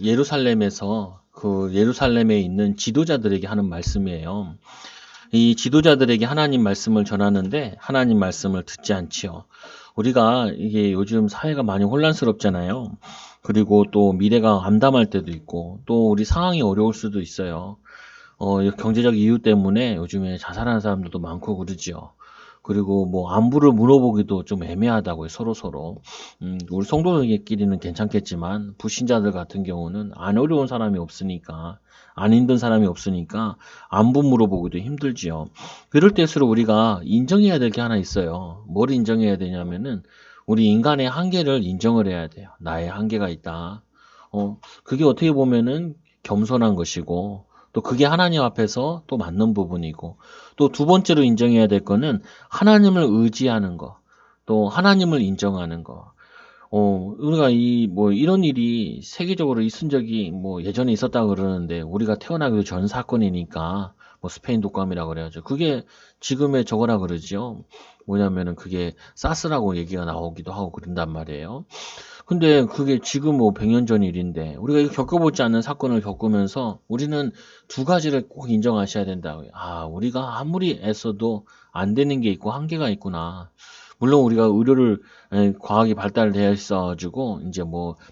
예루살렘에서 그 예루살렘에 있는 지도자들에게 하는 말씀이에요. 이 지도자들에게 하나님 말씀을 전하는데 하나님 말씀을 듣지 않지요. 우리가 이게 요즘 사회가 많이 혼란스럽잖아요. 그리고 또 미래가 암담할 때도 있고 또 우리 상황이 어려울 수도 있어요. 경제적 이유 때문에 요즘에 자살하는 사람들도 많고 그러지요. 그리고 뭐 안부를 물어보기도 좀 애매하다고요, 서로서로. 우리 성도들끼리는 괜찮겠지만 불신자들 같은 경우는 안 어려운 사람이 없으니까, 안 힘든 사람이 없으니까 안부 물어보기도 힘들지요. 그럴 때일수록 우리가 인정해야 될 게 하나 있어요. 뭘 인정해야 되냐면은 우리 인간의 한계를 인정을 해야 돼요. 나의 한계가 있다. 그게 어떻게 보면은 겸손한 것이고 또 그게 하나님 앞에서 또 맞는 부분이고 또 두 번째로 인정해야 될 거는 하나님을 의지하는 거, 또 하나님을 인정하는 거. 우리가 이런 일이 세계적으로 있은 적이 예전에 있었다 그러는데 우리가 태어나기도 전 사건이니까 스페인 독감이라고 그래야죠. 그게 지금의 저거라 그러지요. 뭐냐면은 그게 사스라고 얘기가 나오기도 하고 그런단 말이에요. 근데 그게 지금 100년 전 일인데 우리가 이거 겪어보지 않는 사건을 겪으면서 우리는 두 가지를 꼭 인정하셔야 된다고요. 아, 우리가 아무리 애써도 안 되는 게 있고 한계가 있구나. 물론 우리가 의료를 과학이 발달되어 있어가지고 이제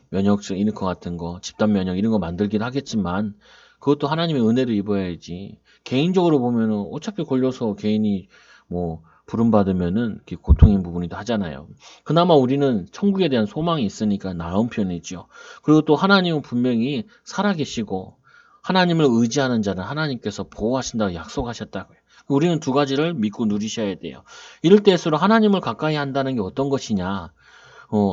면역성 이런 거 같은 거, 집단 면역 이런 거 만들긴 하겠지만 그것도 하나님의 은혜를 입어야지. 개인적으로 보면은 어차피 걸려서 개인이 부름받으면은 그게 고통인 부분이도 하잖아요. 그나마 우리는 천국에 대한 소망이 있으니까 나은 편이죠. 그리고 또 하나님은 분명히 살아계시고 하나님을 의지하는 자는 하나님께서 보호하신다고 약속하셨다고요. 우리는 두 가지를 믿고 누리셔야 돼요. 이럴 때일수록 하나님을 가까이 한다는 게 어떤 것이냐?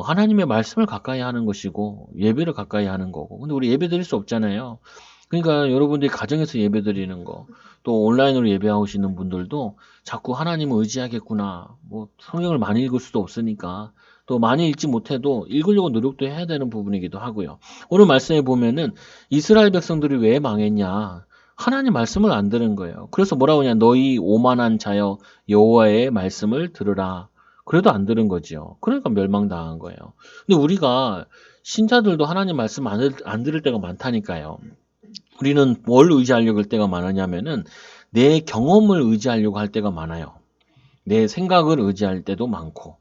하나님의 말씀을 가까이 하는 것이고 예배를 가까이 하는 거고. 근데 우리 예배 드릴 수 없잖아요. 그러니까 여러분들이 가정에서 예배 드리는 거, 또 온라인으로 예배하시는 분들도 자꾸 하나님을 의지하겠구나. 성경을 많이 읽을 수도 없으니까. 또 많이 읽지 못해도 읽으려고 노력도 해야 되는 부분이기도 하고요. 오늘 말씀에 보면은 이스라엘 백성들이 왜 망했냐? 하나님 말씀을 안 들은 거예요. 그래서 뭐라고 하냐? 너희 오만한 자여 여호와의 말씀을 들으라. 그래도 안 들은 거지요. 그러니까 멸망당한 거예요. 근데 우리가 신자들도 하나님 말씀 안 들을 때가 많다니까요. 우리는 뭘 의지하려고 할 때가 많으냐면은 내 경험을 의지하려고 할 때가 많아요. 내 생각을 의지할 때도 많고.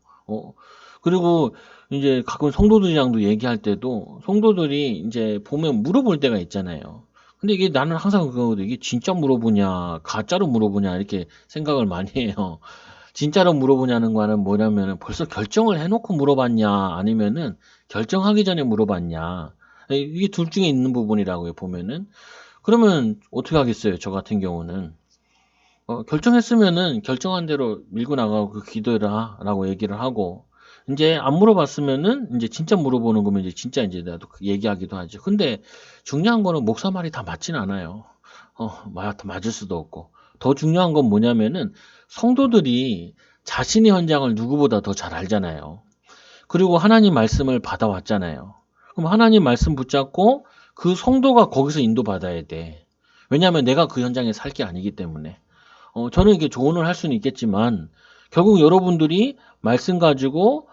그리고 이제 가끔 성도들이랑도 얘기할 때도 성도들이 이제 보면 물어볼 때가 있잖아요. 근데 이게 나는 항상 그거거든. 이게 진짜 물어보냐, 가짜로 물어보냐 이렇게 생각을 많이 해요. 진짜로 물어보냐는 거는 뭐냐면은 벌써 결정을 해놓고 물어봤냐, 아니면은 결정하기 전에 물어봤냐. 이게 둘 중에 있는 부분이라고요, 보면은. 그러면 어떻게 하겠어요, 저 같은 경우는. 결정했으면은 결정한 대로 밀고 나가고 기도해라라고 얘기를 하고, 이제 안 물어봤으면은 이제 진짜 물어보는 거면 이제 진짜 이제 나도 얘기하기도 하죠. 근데 중요한 거는 목사 말이 다 맞진 않아요. 다 맞을 수도 없고. 더 중요한 건 뭐냐면은 성도들이 자신의 현장을 누구보다 더 잘 알잖아요. 그리고 하나님 말씀을 받아왔잖아요. 그럼 하나님 말씀 붙잡고 그 성도가 거기서 인도받아야 돼. 왜냐하면 내가 그 현장에 살 게 아니기 때문에. 저는 이렇게 조언을 할 수는 있겠지만 결국 여러분들이 말씀 가지고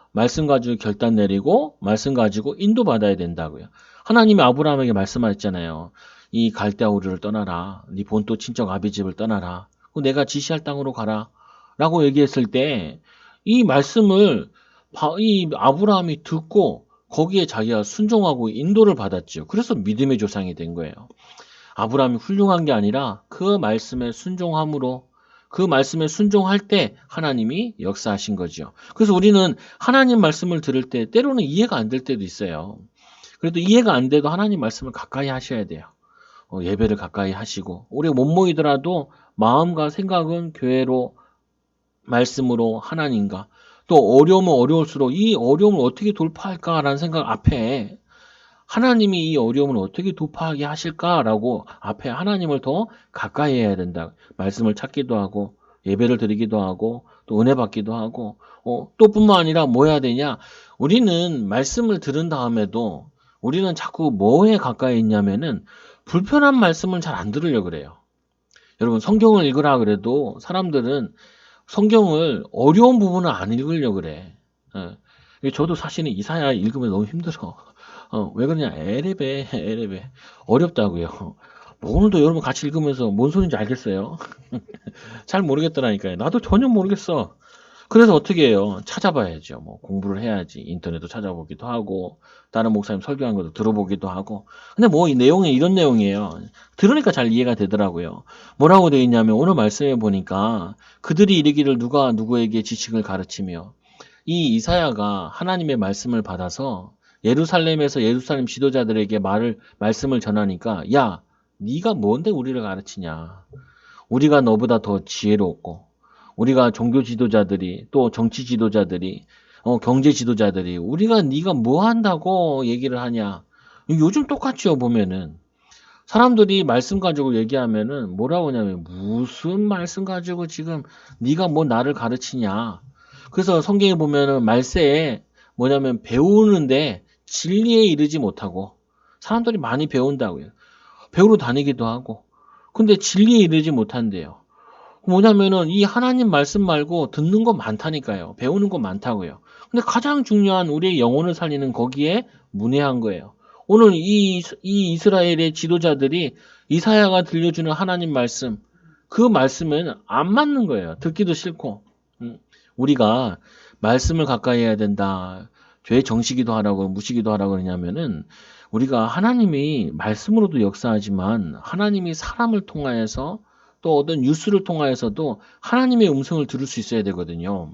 결단 내리고 말씀 가지고 인도받아야 된다고요. 하나님이 아브라함에게 말씀하셨잖아요. 이 갈대아 우르를 떠나라. 네 본토 친척 아비 집을 떠나라. 내가 지시할 땅으로 가라. 라고 얘기했을 때 이 말씀을 이 아브라함이 듣고 거기에 자기가 순종하고 인도를 받았죠. 그래서 믿음의 조상이 된 거예요. 아브라함이 훌륭한 게 아니라 그 말씀에 순종함으로 그 말씀에 순종할 때 하나님이 역사하신 거죠. 그래서 우리는 하나님 말씀을 들을 때 때로는 이해가 안 될 때도 있어요. 그래도 이해가 안 돼도 하나님 말씀을 가까이 하셔야 돼요. 예배를 가까이 하시고 우리가 못 모이더라도 마음과 생각은 교회로 말씀으로 하나님과 또 어려우면 어려울수록 이 어려움을 어떻게 돌파할까라는 생각 앞에 하나님이 이 어려움을 어떻게 돌파하게 하실까라고 앞에 하나님을 더 가까이 해야 된다. 말씀을 찾기도 하고 예배를 드리기도 하고 또 은혜 받기도 하고 또 뿐만 아니라 뭐 해야 되냐? 우리는 말씀을 들은 다음에도 우리는 자꾸 뭐에 가까이 있냐면은 불편한 말씀을 잘 안 들으려고 그래요. 여러분 성경을 읽으라 그래도 사람들은 성경을 어려운 부분을 안 읽으려고 그래. 예. 저도 사실은 이사야 읽으면 너무 힘들어. 왜 그러냐? 에레베, 에레베. 어렵다고요. 오늘도 여러분 같이 읽으면서 뭔 소린지 알겠어요? 잘 모르겠더라니까요. 나도 전혀 모르겠어. 그래서 어떻게 해요? 찾아봐야죠. 뭐 공부를 해야지. 인터넷도 찾아보기도 하고 다른 목사님 설교한 것도 들어보기도 하고. 근데 뭐 이 내용이 이런 내용이에요. 들으니까 잘 이해가 되더라고요. 뭐라고 되어 있냐면 오늘 말씀해 보니까 그들이 이르기를 누가 누구에게 지식을 가르치며 이 이사야가 하나님의 말씀을 받아서 예루살렘에서 예루살렘 지도자들에게 말씀을 전하니까 야, 네가 뭔데 우리를 가르치냐? 우리가 너보다 더 지혜롭고 우리가 종교 지도자들이 또 정치 지도자들이 경제 지도자들이 우리가 네가 뭐 한다고 얘기를 하냐. 요즘 똑같죠 보면은 사람들이 말씀 가지고 얘기하면은 뭐라고 하냐면 무슨 말씀 가지고 지금 네가 뭐 나를 가르치냐. 그래서 성경에 보면은 말세에 뭐냐면 배우는데 진리에 이르지 못하고 사람들이 많이 배운다고요. 배우러 다니기도 하고 근데 진리에 이르지 못한대요. 뭐냐면은 이 하나님 말씀 말고 듣는 거 많다니까요. 배우는 거 많다고요. 근데 가장 중요한 우리의 영혼을 살리는 거기에 문외한 거예요. 오늘 이 이스라엘의 지도자들이 이사야가 들려주는 하나님 말씀, 그 말씀은 안 맞는 거예요. 듣기도 싫고. 우리가 말씀을 가까이 해야 된다. 죄 정시기도 하라고 무시기도 하라고 그러냐면은 우리가 하나님이 말씀으로도 역사하지만 하나님이 사람을 통하여서 또 어떤 뉴스를 통하여서도 하나님의 음성을 들을 수 있어야 되거든요.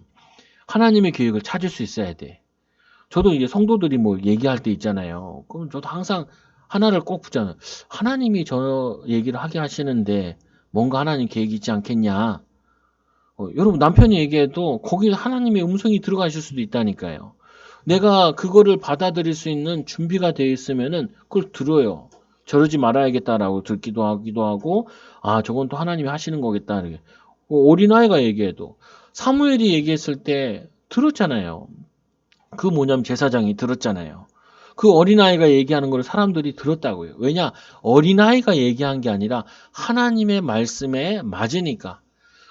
하나님의 계획을 찾을 수 있어야 돼. 저도 이제 성도들이 뭐 얘기할 때 있잖아요. 그럼 저도 항상 하나를 꼭 붙잖아요. 하나님이 저 얘기를 하게 하시는데 뭔가 하나님 계획이 있지 않겠냐. 여러분 남편이 얘기해도 거기 하나님의 음성이 들어가 있을 수도 있다니까요. 내가 그거를 받아들일 수 있는 준비가 되어 있으면은 그걸 들어요. 저러지 말아야겠다라고 듣기도 하기도 하고, 아, 저건 또 하나님이 하시는 거겠다. 이렇게. 어린아이가 얘기해도 사무엘이 얘기했을 때 들었잖아요. 그 뭐냐면 제사장이 들었잖아요. 그 어린아이가 얘기하는 걸 사람들이 들었다고요. 왜냐? 어린아이가 얘기한 게 아니라 하나님의 말씀에 맞으니까.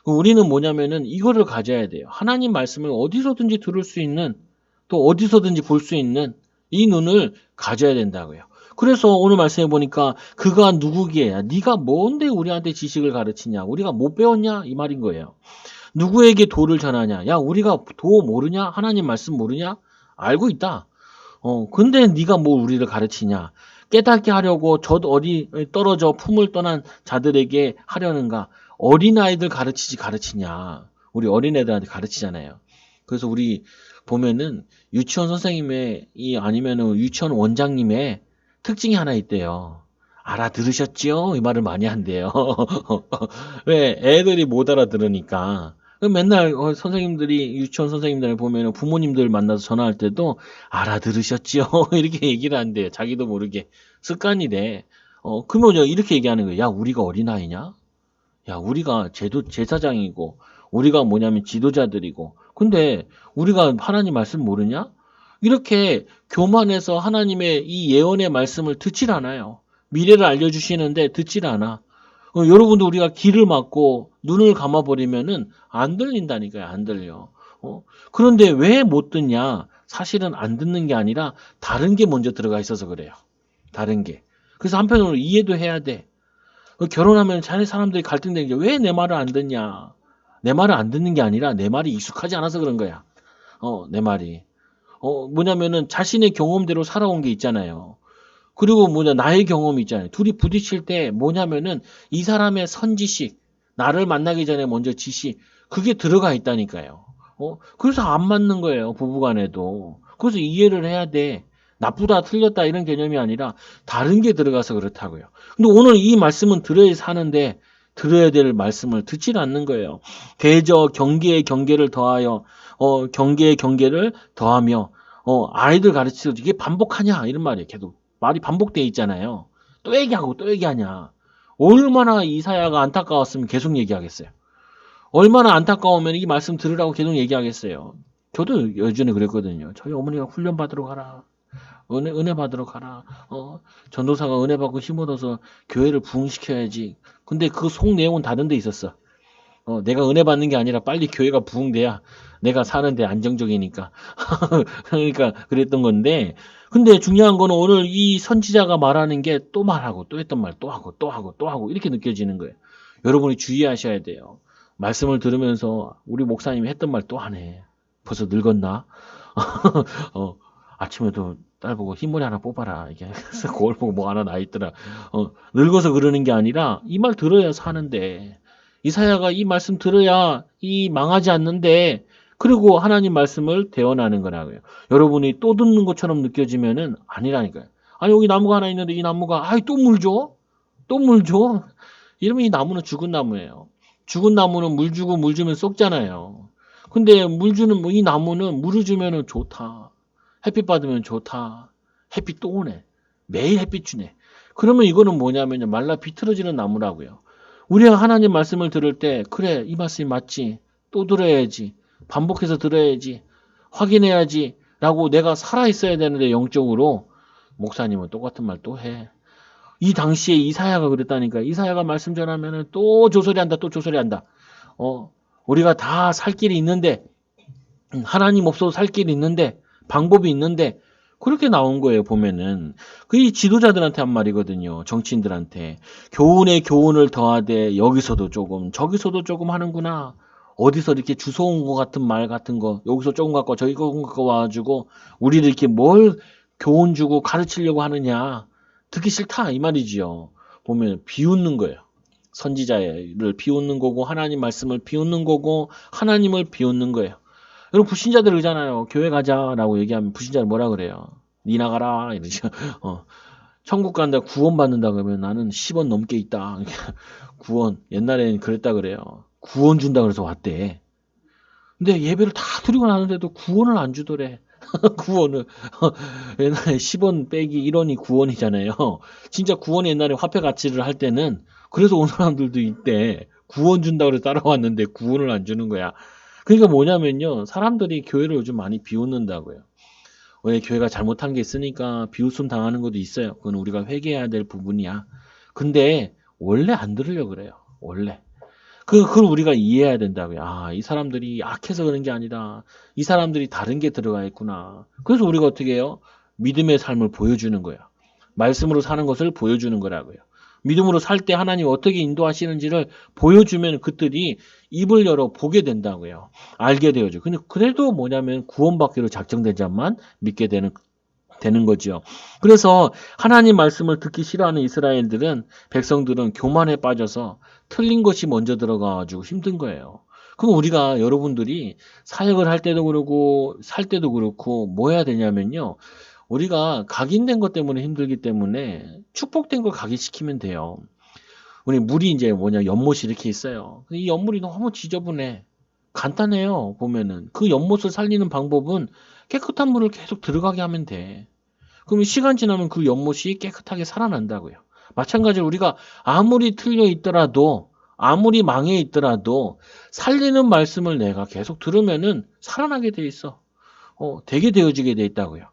우리는 뭐냐면은 이거를 가져야 돼요. 하나님 말씀을 어디서든지 들을 수 있는 또 어디서든지 볼 수 있는 이 눈을 가져야 된다고요. 그래서 오늘 말씀해 보니까 그가 누구기에 네가 뭔데 우리한테 지식을 가르치냐? 우리가 못 배웠냐? 이 말인 거예요. 누구에게 도를 전하냐? 야, 우리가 도 모르냐? 하나님 말씀 모르냐? 알고 있다. 근데 네가 뭐 우리를 가르치냐? 깨닫게 하려고 저 어디 떨어져 품을 떠난 자들에게 하려는가? 어린아이들 가르치냐? 우리 어린애들한테 가르치잖아요. 그래서 우리 보면은 유치원 선생님의 아니면은 유치원 원장님의 특징이 하나 있대요. 알아들으셨지요? 이 말을 많이 한대요. 왜? 애들이 못 알아들으니까. 맨날 선생님들이 유치원 선생님들 보면 부모님들 만나서 전화할 때도 알아들으셨지요? 이렇게 얘기를 한대요. 자기도 모르게 습관이래. 그러면 이렇게 얘기하는 거예요. 야, 우리가 어린아이냐? 야, 우리가 제사장이고 우리가 뭐냐면 지도자들이고 근데 우리가 하나님 말씀 모르냐? 이렇게 교만해서 하나님의 이 예언의 말씀을 듣질 않아요. 미래를 알려주시는데 듣질 않아. 여러분도 우리가 귀를 막고 눈을 감아버리면은 안 들린다니까요. 안 들려. 그런데 왜 못 듣냐? 사실은 안 듣는 게 아니라 다른 게 먼저 들어가 있어서 그래요. 다른 게. 그래서 한편으로 이해도 해야 돼. 결혼하면 자네 사람들이 갈등되는 게 왜 내 말을 안 듣냐? 내 말을 안 듣는 게 아니라 내 말이 익숙하지 않아서 그런 거야. 내 말이. 뭐냐면은 자신의 경험대로 살아온 게 있잖아요. 그리고 나의 경험이 있잖아요. 둘이 부딪힐 때 뭐냐면은 이 사람의 선지식, 나를 만나기 전에 먼저 지식, 그게 들어가 있다니까요. 그래서 안 맞는 거예요. 부부간에도. 그래서 이해를 해야 돼. 나쁘다, 틀렸다 이런 개념이 아니라 다른 게 들어가서 그렇다고요. 근데 오늘 이 말씀은 들어야 사는데 들어야 될 말씀을 듣질 않는 거예요. 대저 경계의 경계를 더하여 경계의 경계를 더하며 아이들 가르치듯 이게 반복하냐 이런 말이에요. 계속 말이 반복돼 있잖아요. 또 얘기하고 또 얘기하냐. 얼마나 이사야가 안타까웠으면 계속 얘기하겠어요. 얼마나 안타까우면 이 말씀 들으라고 계속 얘기하겠어요. 저도 예전에 그랬거든요. 저희 어머니가 훈련 받으러 가라. 은혜 받으러 가라. 전도사가 은혜 받고 힘 얻어서 교회를 부흥시켜야지. 근데 그 속 내용은 다른 데 있었어. 내가 은혜 받는 게 아니라 빨리 교회가 부흥돼야 내가 사는데 안정적이니까. 그러니까 그랬던 건데, 근데 중요한 거는 오늘 이 선지자가 말하는 게 또 말하고 또 했던 말 또 하고 또 하고 또 하고 이렇게 느껴지는 거예요. 여러분이 주의하셔야 돼요. 말씀을 들으면서 우리 목사님이 했던 말 또 하네. 벌써 늙었나? 어, 아침에도 딸 보고 흰머리 하나 뽑아라. 이게 그래서 거울 보고 뭐 하나 나 있더라. 늙어서 그러는 게 아니라 이 말 들어야 사는데, 이사야가 이 말씀 들어야 이 망하지 않는데, 그리고 하나님 말씀을 대언하는 거라고요. 여러분이 또 듣는 것처럼 느껴지면은 아니라니까요. 아니 여기 나무가 하나 있는데 이 나무가 아이 또 물 줘? 또 물 줘? 이러면 이 나무는 죽은 나무예요. 죽은 나무는 물 주고 물 주면 썩잖아요. 근데 물 주는 이 나무는 물을 주면은 좋다. 햇빛 받으면 좋다. 햇빛 또 오네. 매일 햇빛 주네. 그러면 이거는 뭐냐면요. 말라 비틀어지는 나무라고요. 우리가 하나님 말씀을 들을 때 그래 이 말씀이 맞지. 또 들어야지. 반복해서 들어야지. 확인해야지. 라고 내가 살아있어야 되는데 영적으로 목사님은 똑같은 말 또 해. 이 당시에 이사야가 그랬다니까. 이사야가 말씀 전하면은 또 조소리한다. 또 조소리한다. 우리가 다 살 길이 있는데 하나님 없어도 살 길이 있는데 방법이 있는데 그렇게 나온 거예요. 보면은 그게 지도자들한테 한 말이거든요. 정치인들한테 교훈에 교훈을 더하되 여기서도 조금 저기서도 조금 하는구나. 어디서 이렇게 주워온 것 같은 말 같은 거 여기서 조금 갖고 저기 조금 갖고 와가지고 우리를 이렇게 뭘 교훈 주고 가르치려고 하느냐. 듣기 싫다 이 말이지요. 보면 비웃는 거예요. 선지자를 비웃는 거고 하나님 말씀을 비웃는 거고 하나님을 비웃는 거예요. 여러분 불신자들 그러잖아요. 교회 가자라고 얘기하면 불신자들 뭐라 그래요? 니 나가라 이러죠. 천국 간다 구원 받는다 그러면 나는 10원 넘게 있다. 구원 옛날에는 그랬다 그래요. 구원 준다 그래서 왔대. 근데 예배를 다 드리고 나는데도 구원을 안 주더래. 구원을 옛날에 10원 빼기 1원이 구원이잖아요. 진짜 구원이 옛날에 화폐 가치를 할 때는 그래서 온 사람들도 있대. 구원 준다고 해서 따라왔는데 구원을 안 주는 거야. 그러니까 뭐냐면요. 사람들이 교회를 요즘 많이 비웃는다고요. 왜 교회가 잘못한 게 있으니까 비웃음 당하는 것도 있어요. 그건 우리가 회개해야 될 부분이야. 근데 원래 안 들으려고 그래요. 원래. 그걸 우리가 이해해야 된다고요. 아, 이 사람들이 악해서 그런 게 아니라 이 사람들이 다른 게 들어가 있구나. 그래서 우리가 어떻게 해요? 믿음의 삶을 보여주는 거야. 말씀으로 사는 것을 보여주는 거라고요. 믿음으로 살 때 하나님 어떻게 인도하시는지를 보여주면 그들이 입을 열어 보게 된다고요. 알게 되어죠. 근데 그래도 뭐냐면 구원받기로 작정된 자만 믿게 되는 거죠. 그래서 하나님 말씀을 듣기 싫어하는 이스라엘들은 백성들은 교만에 빠져서 틀린 것이 먼저 들어가가지고 힘든 거예요. 그럼 우리가 여러분들이 사역을 할 때도 그러고 살 때도 그렇고 뭐 해야 되냐면요. 우리가 각인된 것 때문에 힘들기 때문에 축복된 걸 각인시키면 돼요. 우리 물이 이제 뭐냐 연못이 이렇게 있어요. 이 연물이 너무 지저분해. 간단해요. 보면은 그 연못을 살리는 방법은 깨끗한 물을 계속 들어가게 하면 돼. 그러면 시간 지나면 그 연못이 깨끗하게 살아난다고요. 마찬가지로 우리가 아무리 틀려 있더라도 아무리 망해 있더라도 살리는 말씀을 내가 계속 들으면은 살아나게 돼 있어. 되게 되어지게 돼 있다고요.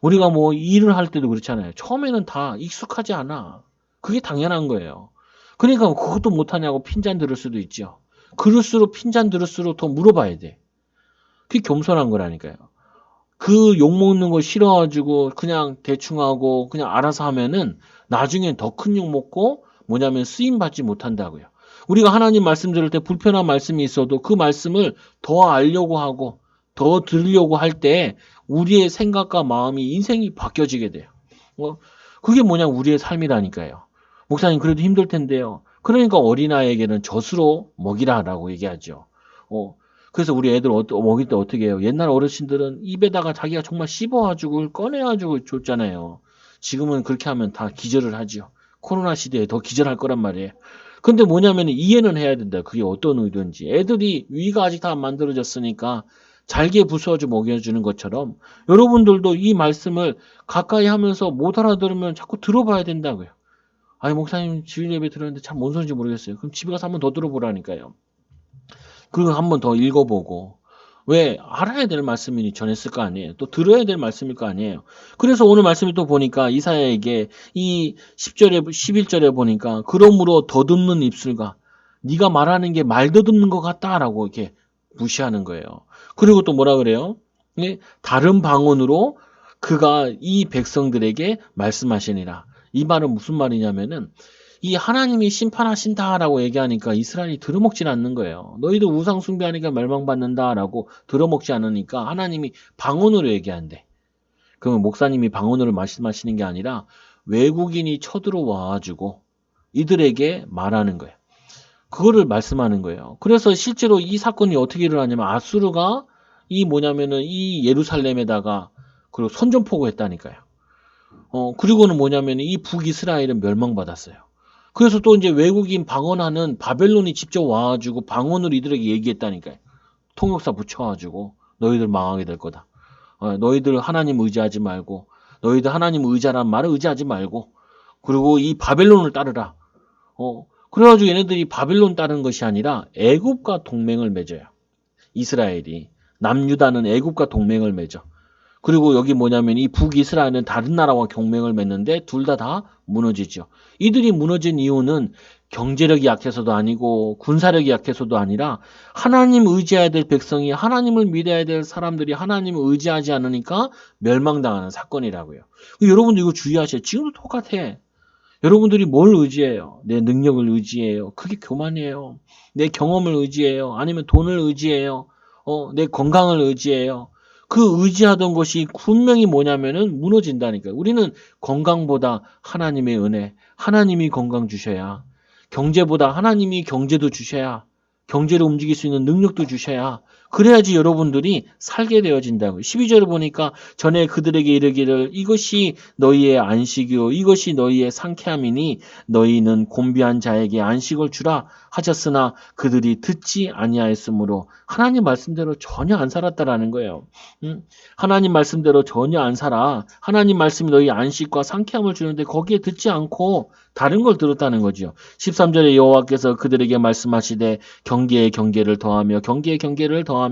우리가 뭐 일을 할 때도 그렇잖아요. 처음에는 다 익숙하지 않아. 그게 당연한 거예요. 그러니까 그것도 못하냐고 핀잔 들을 수도 있죠. 그럴수록 핀잔 들을수록 더 물어봐야 돼. 그게 겸손한 거라니까요. 그 욕먹는 거 싫어가지고 그냥 대충 하고 그냥 알아서 하면은 나중엔 더 큰 욕 먹고 뭐냐면 쓰임 받지 못한다고요. 우리가 하나님 말씀 들을 때 불편한 말씀이 있어도 그 말씀을 더 알려고 하고 더 들으려고 할 때 우리의 생각과 마음이 인생이 바뀌어지게 돼요. 그게 뭐냐 우리의 삶이라니까요. 목사님 그래도 힘들 텐데요. 그러니까 어린아이에게는 젖으로 먹이라라고 얘기하죠. 그래서 우리 애들 먹일 때 어떻게 해요? 옛날 어르신들은 입에다가 자기가 정말 씹어가지고 꺼내가지고 줬잖아요. 지금은 그렇게 하면 다 기절을 하죠. 코로나 시대에 더 기절할 거란 말이에요. 근데 뭐냐면 이해는 해야 된다. 그게 어떤 의도인지. 애들이 위가 아직 다 안 만들어졌으니까 잘게 부숴줘 먹여주는 것처럼 여러분들도 이 말씀을 가까이 하면서 못 알아들으면 자꾸 들어봐야 된다고요. 아니 목사님 주일 예배 들었는데 참 뭔 소리인지 모르겠어요. 그럼 집에 가서 한 번 더 들어보라니까요. 그리고 한 번 더 읽어보고 왜 알아야 될 말씀이니 전했을 거 아니에요. 또 들어야 될 말씀일 거 아니에요. 그래서 오늘 말씀을 또 보니까 이사야에게 이 10절에 11절에 보니까 그러므로 더듬는 입술과 네가 말하는 게 말도 듣는 것 같다라고 이렇게 무시하는 거예요. 그리고 또 뭐라 그래요? 예? 다른 방언으로 그가 이 백성들에게 말씀하시니라. 이 말은 무슨 말이냐면은 이 하나님이 심판하신다라고 얘기하니까 이스라엘이 들어먹질 않는 거예요. 너희들 우상 숭배하니까 멸망받는다라고 들어먹지 않으니까 하나님이 방언으로 얘기한대. 그러면 목사님이 방언으로 말씀하시는 게 아니라 외국인이 쳐들어와가지고 이들에게 말하는 거예요. 그거를 말씀하는 거예요. 그래서 실제로 이 사건이 어떻게 일어나냐면 아수르가 이 뭐냐면은 이 예루살렘에다가 그리고 선전포고했다니까요. 그리고는 뭐냐면 이 북이스라엘은 멸망받았어요. 그래서 또 이제 외국인 방언하는 바벨론이 직접 와가지고 방언으로 이들에게 얘기했다니까요. 통역사 붙여가지고 너희들 망하게 될 거다. 너희들 하나님 의지하지 말고 너희들 하나님 의지하란 말을 의지하지 말고 그리고 이 바벨론을 따르라. 그래가지고 얘네들이 바빌론 따른 것이 아니라 애굽과 동맹을 맺어요. 이스라엘이. 남유다는 애굽과 동맹을 맺어. 그리고 여기 뭐냐면 이 북이스라엘은 다른 나라와 동맹을 맺는데 둘 다 무너지죠. 이들이 무너진 이유는 경제력이 약해서도 아니고 군사력이 약해서도 아니라 하나님 의지해야 될 백성이 하나님을 믿어야 될 사람들이 하나님을 의지하지 않으니까 멸망당하는 사건이라고요. 여러분도 이거 주의하셔요. 지금도 똑같아. 여러분들이 뭘 의지해요? 내 능력을 의지해요. 그게 교만이에요. 내 경험을 의지해요. 아니면 돈을 의지해요. 내 건강을 의지해요. 그 의지하던 것이 분명히 뭐냐면은 무너진다니까요. 우리는 건강보다 하나님의 은혜, 하나님이 건강 주셔야, 경제보다 하나님이 경제도 주셔야, 경제를 움직일 수 있는 능력도 주셔야, 그래야지 여러분들이 살게 되어진다고요. 12절을 보니까 전에 그들에게 이르기를 이것이 너희의 안식이요 이것이 너희의 상쾌함이니 너희는 곤비한 자에게 안식을 주라 하셨으나 그들이 듣지 아니하였으므로 하나님 말씀대로 전혀 안 살았다라는 거예요. 하나님 말씀대로 전혀 안 살아. 하나님 말씀이 너희 안식과 상쾌함을 주는데 거기에 듣지 않고 다른 걸 들었다는 거죠. 13절에 여호와께서 그들에게 말씀하시되 경계에 경계를 더하며 경계에 경계를 더하며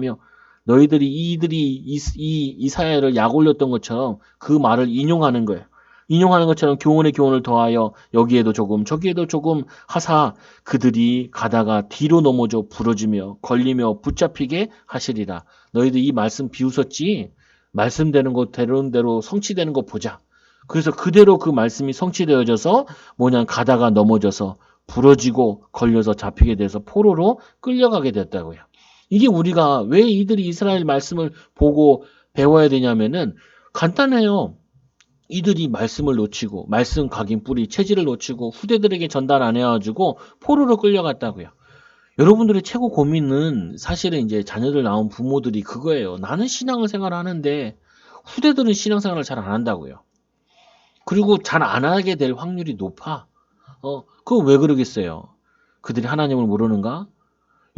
너희들이 이들이 이사야를 약 올렸던 것처럼 그 말을 인용하는 거예요. 인용하는 것처럼 교훈에 교훈을 더하여 여기에도 조금 저기에도 조금 하사 그들이 가다가 뒤로 넘어져 부러지며 걸리며 붙잡히게 하시리라. 너희들 이 말씀 비웃었지? 말씀되는 것 되는 대로 성취되는 거 보자. 그래서 그대로 그 말씀이 성취되어져서 뭐냐 가다가 넘어져서 부러지고 걸려서 잡히게 돼서 포로로 끌려가게 됐다고요. 이게 우리가 왜 이들이 이스라엘 말씀을 보고 배워야 되냐면은 간단해요. 이들이 말씀을 놓치고 말씀 각인 뿌리 체질을 놓치고 후대들에게 전달 안 해가지고 포로로 끌려갔다고요. 여러분들의 최고 고민은 사실은 이제 자녀들 낳은 부모들이 그거예요. 나는 신앙을 생활하는데 후대들은 신앙생활을 잘 안 한다고요. 그리고 잘 안 하게 될 확률이 높아. 그거 왜 그러겠어요? 그들이 하나님을 모르는가?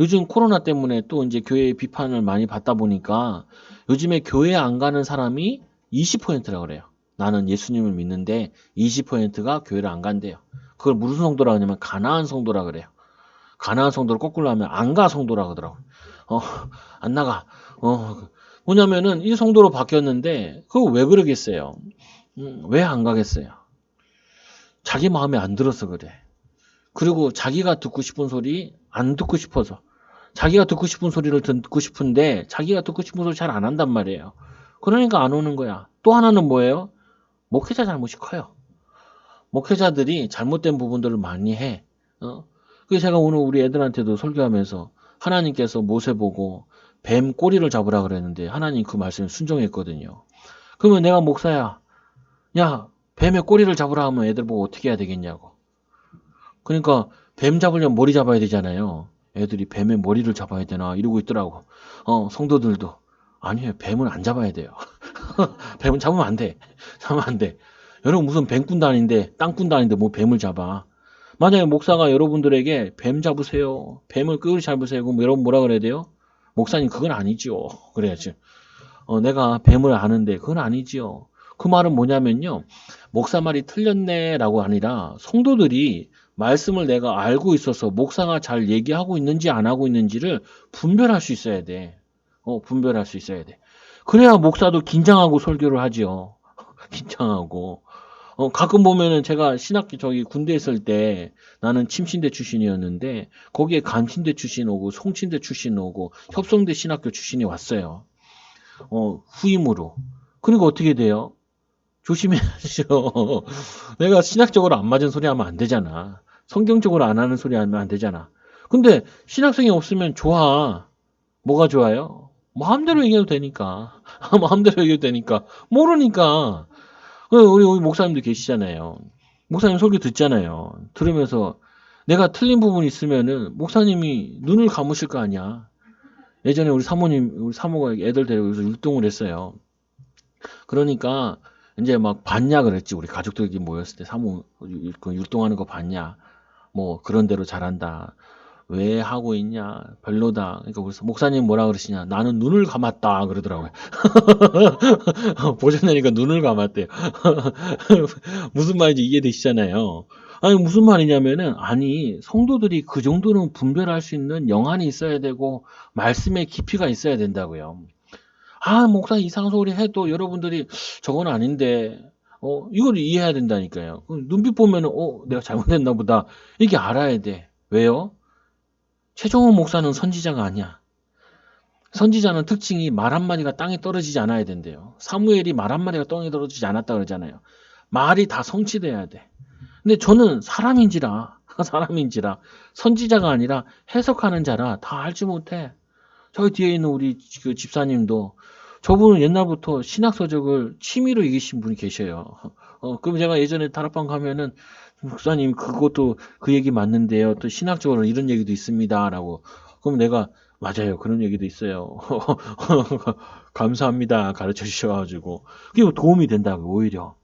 요즘 코로나 때문에 또 이제 교회의 비판을 많이 받다 보니까 요즘에 교회 안 가는 사람이 20%라 그래요. 나는 예수님을 믿는데 20%가 교회를 안 간대요. 그걸 무슨 성도라 하냐면 가나안 성도라 그래요. 가나안 성도를 거꾸로 하면 안 가 성도라 그러더라고요. 안 나가. 뭐냐면은 이 성도로 바뀌었는데 그거 왜 그러겠어요? 왜 안 가겠어요? 자기 마음에 안 들어서 그래. 그리고 자기가 듣고 싶은 소리 안 듣고 싶어서 자기가 듣고 싶은 소리를 듣고 싶은데 자기가 듣고 싶은 소리 잘 안 한단 말이에요. 그러니까 안 오는 거야. 또 하나는 뭐예요? 목회자 잘못이 커요. 목회자들이 잘못된 부분들을 많이 해. 그래서 제가 오늘 우리 애들한테도 설교하면서 하나님께서 모세 보고 뱀 꼬리를 잡으라 그랬는데 하나님 그 말씀에 순종했거든요. 그러면 내가 목사야. 야, 뱀의 꼬리를 잡으라 하면 애들 보고 어떻게 해야 되겠냐고. 그러니까 뱀 잡으려면 머리 잡아야 되잖아요. 애들이 뱀의 머리를 잡아야 되나 이러고 있더라고. 성도들도 아니에요. 뱀은 안 잡아야 돼요. 뱀은 잡으면 안 돼. 잡으면 안 돼. 여러분 무슨 뱀꾼도 아닌데 땅꾼도 아닌데 뭐 뱀을 잡아. 만약에 목사가 여러분들에게 뱀 잡으세요. 뱀을 끄을 잡으세요. 그럼 여러분 뭐라 그래야 돼요? 목사님 그건 아니지요. 그래야지. 내가 뱀을 아는데 그건 아니지요. 그 말은 뭐냐면요. 목사 말이 틀렸네라고 아니라 성도들이 말씀을 내가 알고 있어서 목사가 잘 얘기하고 있는지 안 하고 있는지를 분별할 수 있어야 돼. 분별할 수 있어야 돼. 그래야 목사도 긴장하고 설교를 하지요. 긴장하고. 가끔 보면은 제가 신학교 저기 군대 있을 때 나는 침신대 출신이었는데 거기에 감신대 출신 오고 송신대 출신 오고 협성대 신학교 출신이 왔어요. 후임으로. 그러니까 어떻게 돼요? 조심해야죠. 내가 신학적으로 안 맞은 소리 하면 안 되잖아. 성경적으로 안 하는 소리 하면 안 되잖아. 근데 신학생이 없으면 좋아. 뭐가 좋아요? 마음대로 얘기해도 되니까. 마음대로 얘기해도 되니까. 모르니까. 우리 목사님도 계시잖아요. 목사님 설교 듣잖아요. 들으면서 내가 틀린 부분 있으면은 목사님이 눈을 감으실 거 아니야. 예전에 우리 사모가 애들 데리고 여기서 율동을 했어요. 그러니까 이제 막 봤냐 그랬지. 우리 가족들끼리 모였을 때 사모 그 율동하는 거 봤냐. 뭐 그런 대로 잘한다. 왜 하고 있냐? 별로다. 그러니까 그래서 목사님 뭐라 그러시냐? 나는 눈을 감았다 그러더라고요. 보셨다니까 눈을 감았대요. 무슨 말인지 이해되시잖아요. 아니 무슨 말이냐면은 아니 성도들이 그 정도는 분별할 수 있는 영안이 있어야 되고 말씀의 깊이가 있어야 된다고요. 목사 이상 소리 해도 여러분들이 저건 아닌데 이걸 이해해야 된다니까요. 눈빛 보면은 내가 잘못했나 보다. 이게 알아야 돼. 왜요? 최종원 목사는 선지자가 아니야. 선지자는 특징이 말 한마디가 땅에 떨어지지 않아야 된대요. 사무엘이 말 한마디가 땅에 떨어지지 않았다 그러잖아요. 말이 다 성취돼야 돼. 근데 저는 사람인지라 선지자가 아니라 해석하는 자라 다 알지 못해. 저기 뒤에 있는 우리 그 집사님도 저분은 옛날부터 신학서적을 취미로 이기신 분이 계셔요. 그럼 제가 예전에 다락방 가면은 목사님 그것도 그 얘기 맞는데요. 또 신학적으로 이런 얘기도 있습니다라고. 그럼 내가 맞아요. 그런 얘기도 있어요. 감사합니다. 가르쳐 주셔가지고 그게 도움이 된다고 오히려.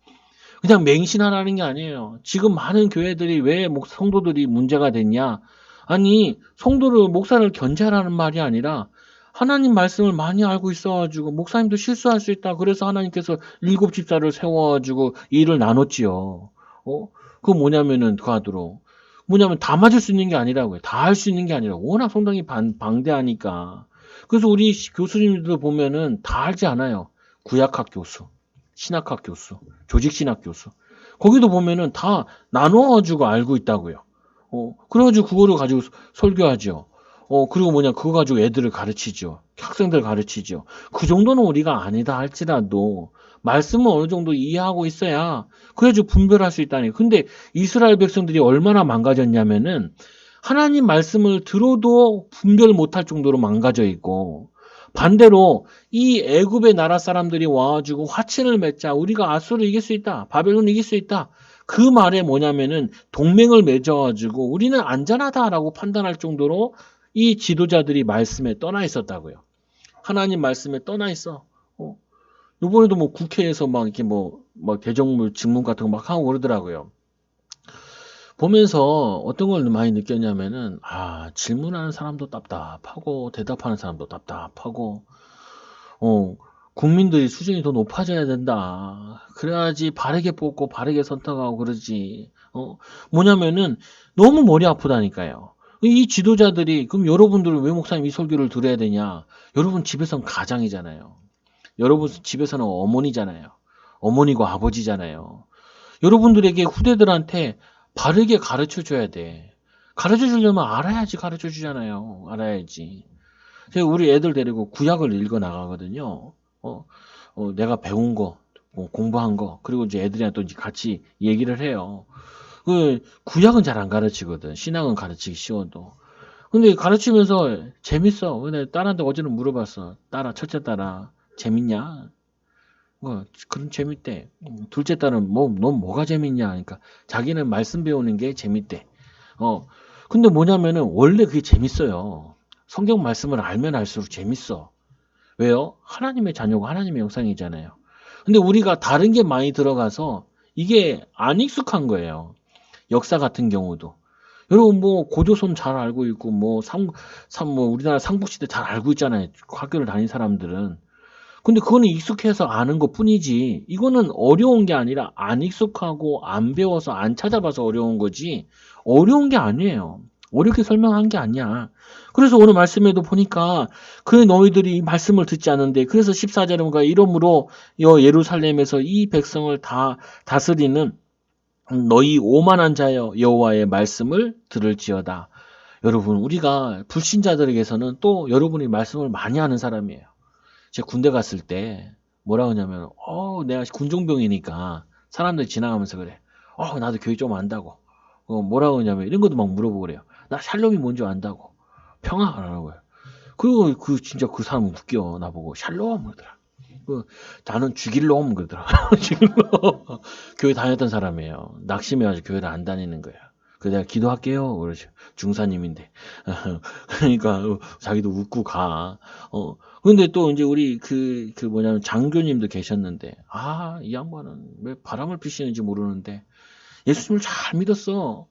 그냥 맹신하라는 게 아니에요. 지금 많은 교회들이 왜 성도들이 문제가 됐냐? 아니 성도를 목사를 견제하라는 말이 아니라 하나님 말씀을 많이 알고 있어가지고 목사님도 실수할 수 있다. 그래서 하나님께서 7 집사를 세워가지고 일을 나눴지요. 그거 뭐냐면은 그 하도록 뭐냐면 다 맞을 수 있는 게 아니라고요. 다 할 수 있는 게 아니라 워낙 성당이 방대하니까. 그래서 우리 교수님들도 보면은 다 알지 않아요. 구약학 교수, 신학학 교수, 조직신학 교수. 거기도 보면은 다 나눠가지고 알고 있다고요. 그래가지고 그거를 가지고 설교하죠. 그리고 그거 가지고 애들을 가르치죠. 학생들 가르치죠. 그 정도는 우리가 아니다 할지라도 말씀을 어느 정도 이해하고 있어야 그래야지 분별할 수 있다니. 근데 이스라엘 백성들이 얼마나 망가졌냐면은 하나님 말씀을 들어도 분별 못할 정도로 망가져 있고 반대로 이 애굽의 나라 사람들이 와가지고 화친을 맺자 우리가 아수를 이길 수 있다. 바벨론을 이길 수 있다. 그 말에 뭐냐면은 동맹을 맺어가지고 우리는 안전하다라고 판단할 정도로 이 지도자들이 말씀에 떠나 있었다고요. 하나님 말씀에 떠나 있어. 이번에도 뭐 국회에서 막 이렇게 막 대정부 질문 같은 거 막 하고 그러더라고요. 보면서 어떤 걸 많이 느꼈냐면은 질문하는 사람도 답답하고 대답하는 사람도 답답하고 국민들이 수준이 더 높아져야 된다. 그래야지 바르게 뽑고 바르게 선택하고 그러지. 뭐냐면은 너무 머리 아프다니까요. 이 지도자들이 그럼 여러분들은 왜 목사님 이 설교를 들어야 되냐? 여러분 집에서는 가장이잖아요. 여러분 집에서는 어머니잖아요. 어머니고 아버지잖아요. 여러분들에게 후대들한테 바르게 가르쳐 줘야 돼. 가르쳐 주려면 알아야지 가르쳐 주잖아요. 알아야지. 제가 우리 애들 데리고 구약을 읽어 나가거든요. 내가 배운 거, 공부한 거, 그리고 이제 애들이랑 또 이제 같이 얘기를 해요. 구약은 잘 안 가르치거든. 신학은 가르치기 쉬워도. 근데 가르치면서 재밌어. 근데 딸한테 어제는 물어봤어. 첫째 딸아, 재밌냐? 그럼 재밌대. 둘째 딸은 넌 뭐가 재밌냐? 그러니까 자기는 말씀 배우는 게 재밌대. 근데 뭐냐면은 원래 그게 재밌어요. 성경 말씀을 알면 알수록 재밌어. 왜요? 하나님의 자녀고 하나님의 영상이잖아요. 근데 우리가 다른 게 많이 들어가서 이게 안 익숙한 거예요. 역사 같은 경우도. 여러분 고조선 잘 알고 있고 우리나라 삼국시대 잘 알고 있잖아요. 학교를 다닌 사람들은. 근데 그거는 익숙해서 아는 것 뿐이지. 이거는 어려운 게 아니라 안 익숙하고 안 배워서 안 찾아봐서 어려운 거지. 어려운 게 아니에요. 어렵게 설명한 게 아니야. 그래서 오늘 말씀에도 보니까 그 너희들이 이 말씀을 듣지 않는데 그래서 14절에 보니까 이러므로 예루살렘에서 이 백성을 다 다스리는 너희 오만한 자여 여호와의 말씀을 들을지어다. 여러분 우리가 불신자들에게서는 또 여러분이 말씀을 많이 하는 사람이에요. 제가 군대 갔을 때 뭐라고 하냐면 내가 군종병이니까 사람들이 지나가면서 그래. 나도 교회 좀 안다고. 뭐라고 하냐면 이런 것도 막 물어보고 그래요. 나 샬롬이 뭔지 안다고. 평화라고요. 그리고 진짜 그 사람 웃겨 나보고 샬롬 그러더라. 나는 죽일놈 그러더라. 죽일놈. 교회 다녔던 사람이에요. 낙심해가지고 교회를 안 다니는 거야. 그래서 내가 기도할게요. 그러죠. 중사님인데. 그러니까 자기도 웃고 가. 근데 또 이제 우리 뭐냐면 장교님도 계셨는데 이 양반은 왜 바람을 피시는지 모르는데 예수님을 잘 믿었어.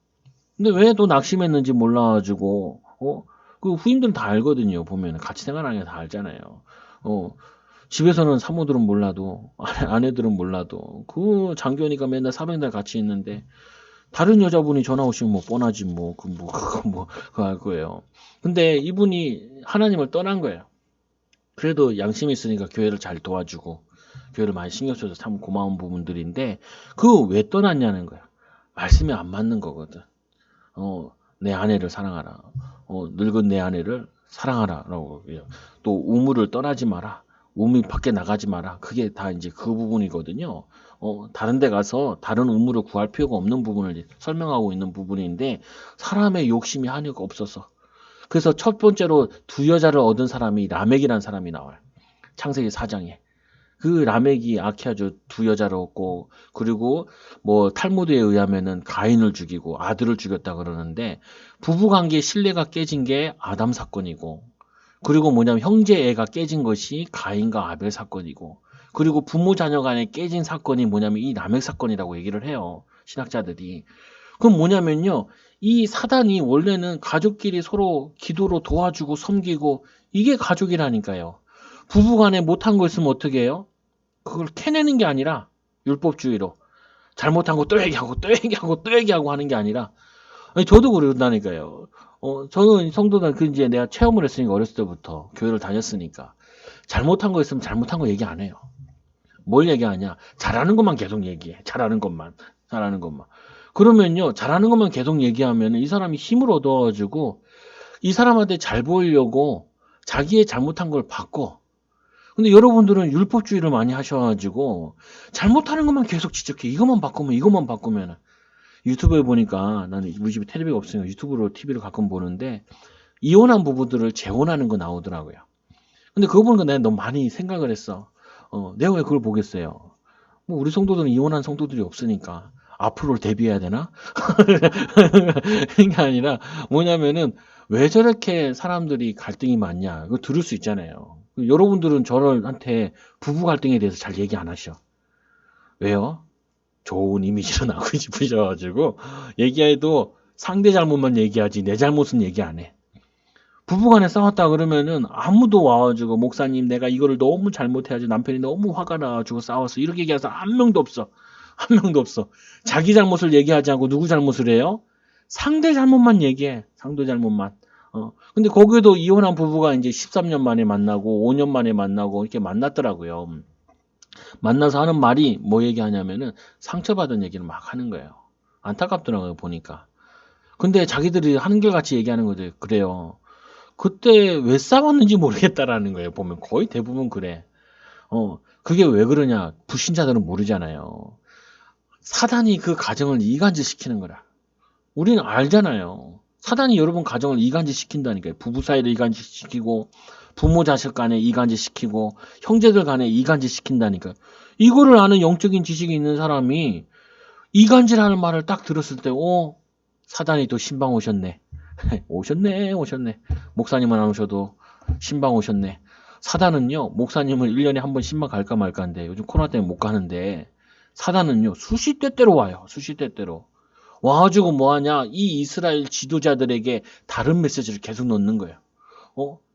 근데 왜 또 낙심했는지 몰라가지고 그 후임들은 다 알거든요. 보면 같이 생활하는 게 다 알잖아요. 집에서는 사모들은 몰라도 아내들은 몰라도 그 장교니까 맨날 사병들 같이 있는데 다른 여자분이 전화 오시면 뭐 뻔하지 그거 알 거예요. 근데 이분이 하나님을 떠난 거예요. 그래도 양심이 있으니까 교회를 잘 도와주고 교회를 많이 신경 써서 참 고마운 부분들인데 그거 왜 떠났냐는 거야. 말씀이 안 맞는 거거든. 내 아내를 사랑하라. 늙은 내 아내를 사랑하라라고 해요. 또 우물을 떠나지 마라. 우물 밖에 나가지 마라. 그게 다 이제 그 부분이거든요. 다른 데 가서 다른 우물을 구할 필요가 없는 부분을 설명하고 있는 부분인데 사람의 욕심이 한이가 없어서 그래서 첫 번째로 두 여자를 얻은 사람이 라멕이라는 사람이 나와요. 창세기 4장에. 그 라멕이 아키아주 두 여자를 얻고 그리고 뭐 탈무드에 의하면은 가인을 죽이고 아들을 죽였다 그러는데 부부관계 신뢰가 깨진 게 아담 사건이고 그리고 뭐냐면 형제 애가 깨진 것이 가인과 아벨 사건이고 그리고 부모 자녀 간에 깨진 사건이 뭐냐면 이 라멕 사건이라고 얘기를 해요. 신학자들이. 그럼 뭐냐면요. 이 사단이 원래는 가족끼리 서로 기도로 도와주고 섬기고 이게 가족이라니까요. 부부간에 못한 거 있으면 어떻게 해요? 그걸 캐내는 게 아니라 율법주의로 잘못한 거 또 얘기하고 또 얘기하고 또 얘기하고 하는 게 아니라 저도 그런다니까요. 저는 성도들 이제 내가 체험을 했으니까 어렸을 때부터 교회를 다녔으니까 잘못한 거 있으면 잘못한 거 얘기 안 해요. 뭘 얘기하냐? 잘하는 것만 계속 얘기해. 잘하는 것만. 그러면요, 잘하는 것만 계속 얘기하면 이 사람이 힘을 얻어가지고 이 사람한테 잘 보이려고 자기의 잘못한 걸 바꿔. 근데 여러분들은 율법주의를 많이 하셔가지고 잘못하는 것만 계속 지적해. 이것만 바꾸면 유튜브에 보니까 나는 우리 집에 텔레비가 없으니까 유튜브로 TV를 가끔 보는데 이혼한 부부들을 재혼하는 거 나오더라고요. 근데 그거 보니까 내가 너무 많이 생각을 했어. 내가 왜 그걸 보겠어요? 뭐 우리 성도들은 이혼한 성도들이 없으니까 앞으로 대비해야 되나? 그게 아니라 뭐냐면은 왜 저렇게 사람들이 갈등이 많냐? 그거 들을 수 있잖아요. 여러분들은 저한테 부부 갈등에 대해서 잘 얘기 안 하셔. 왜요? 좋은 이미지로 나오고 싶으셔가지고 얘기해도 상대 잘못만 얘기하지 내 잘못은 얘기 안 해. 부부간에 싸웠다 그러면은 아무도 와가지고 목사님 내가 이거를 너무 잘못해가지고 남편이 너무 화가 나가지고 싸웠어 이렇게 얘기해서 한 명도 없어. 한 명도 없어. 자기 잘못을 얘기하지 않고 누구 잘못을 해요? 상대 잘못만 얘기해. 상대 잘못만. 근데 거기에도 이혼한 부부가 이제 13년 만에 만나고 5년 만에 만나고 이렇게 만났더라고요. 만나서 하는 말이 뭐 얘기하냐면은 상처받은 얘기를 막 하는 거예요. 안타깝더라고요, 보니까. 근데 자기들이 한결같이 얘기하는 거죠. 그래요. 그때 왜 싸웠는지 모르겠다라는 거예요. 보면 거의 대부분 그래. 그게 왜 그러냐. 불신자들은 모르잖아요. 사단이 그 가정을 이간질 시키는 거라. 우리는 알잖아요. 사단이 여러분 가정을 이간질 시킨다니까요. 부부 사이를 이간질 시키고 부모 자식 간에 이간질 시키고 형제들 간에 이간질 시킨다니까요. 이거를 아는 영적인 지식이 있는 사람이 이간질하는 말을 딱 들었을 때 사단이 또 신방 오셨네. 오셨네. 목사님은 안 오셔도 신방 오셨네. 사단은요. 목사님은 1년에 한 번 신방 갈까 말까 한데 요즘 코로나 때문에 못 가는데 사단은요. 수시때때로 와요. 수시때때로. 와가지고 뭐하냐. 이 이스라엘 지도자들에게 다른 메시지를 계속 넣는 거예요.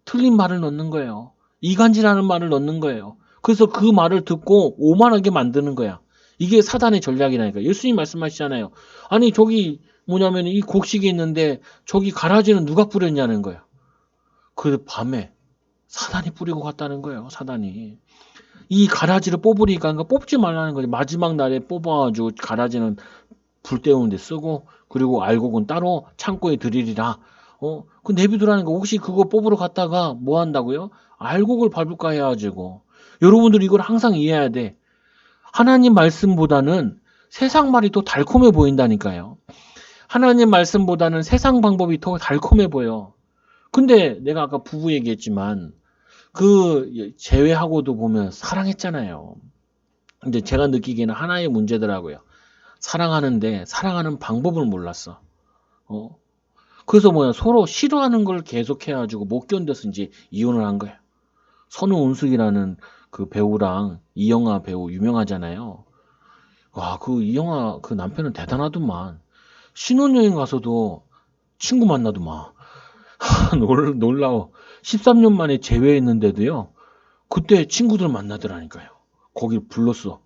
틀린 말을 넣는 거예요. 이간질하는 말을 넣는 거예요. 그래서 그 말을 듣고 오만하게 만드는 거야. 이게 사단의 전략이라니까. 예수님 말씀하시잖아요. 아니 저기 뭐냐면 이 곡식이 있는데 저기 가라지는 누가 뿌렸냐는 거예요. 그 밤에 사단이 뿌리고 갔다는 거예요. 사단이. 이 가라지를 뽑으니까 그러니까 뽑지 말라는 거지. 마지막 날에 뽑아가지고 가라지는 불 때우는 데 쓰고 그리고 알곡은 따로 창고에 들이리라. 그 내비두라는 거 혹시 그거 뽑으러 갔다가 뭐 한다고요? 알곡을 밟을까 해가지고. 여러분들 이걸 항상 이해해야 돼. 하나님 말씀보다는 세상 말이 더 달콤해 보인다니까요. 하나님 말씀보다는 세상 방법이 더 달콤해 보여. 근데 내가 아까 부부 얘기했지만 그 제외하고도 보면 사랑했잖아요. 근데 제가 느끼기에는 하나의 문제더라고요. 사랑하는데 사랑하는 방법을 몰랐어. 어? 그래서 뭐야 서로 싫어하는 걸 계속 해가지고 못 견뎌서 이제 이혼을 한 거야. 선우은숙이라는 그 배우랑 이영하 배우 유명하잖아요. 와, 그 이영하 그 남편은 대단하더만. 신혼여행 가서도 친구 만나더만. 놀라워. 13년 만에 재회했는데도요. 그때 친구들 만나더라니까요. 거기 불렀어.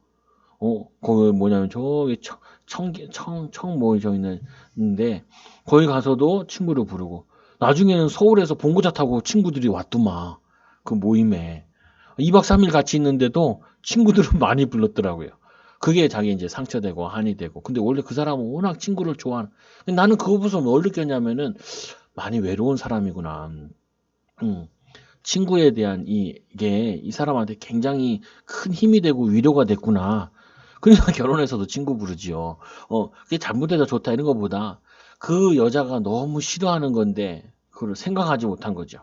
거기 뭐냐면 저기 뭐 저 있는데 거기 가서도 친구를 부르고 나중에는 서울에서 봉고차 타고 친구들이 왔더만 그 모임에 2박 3일 같이 있는데도 친구들은 많이 불렀더라고요. 그게 자기 이제 상처되고 한이 되고 근데 원래 그 사람은 워낙 친구를 좋아하는 근데 나는 그거 보면서 뭘 느꼈냐면은 많이 외로운 사람이구나. 음. 친구에 대한 이게 이 사람한테 굉장히 큰 힘이 되고 위로가 됐구나. 그러니까 결혼해서도 친구 부르지요. 그게 잘못해서 좋다 이런 것보다 그 여자가 너무 싫어하는 건데 그걸 생각하지 못한 거죠.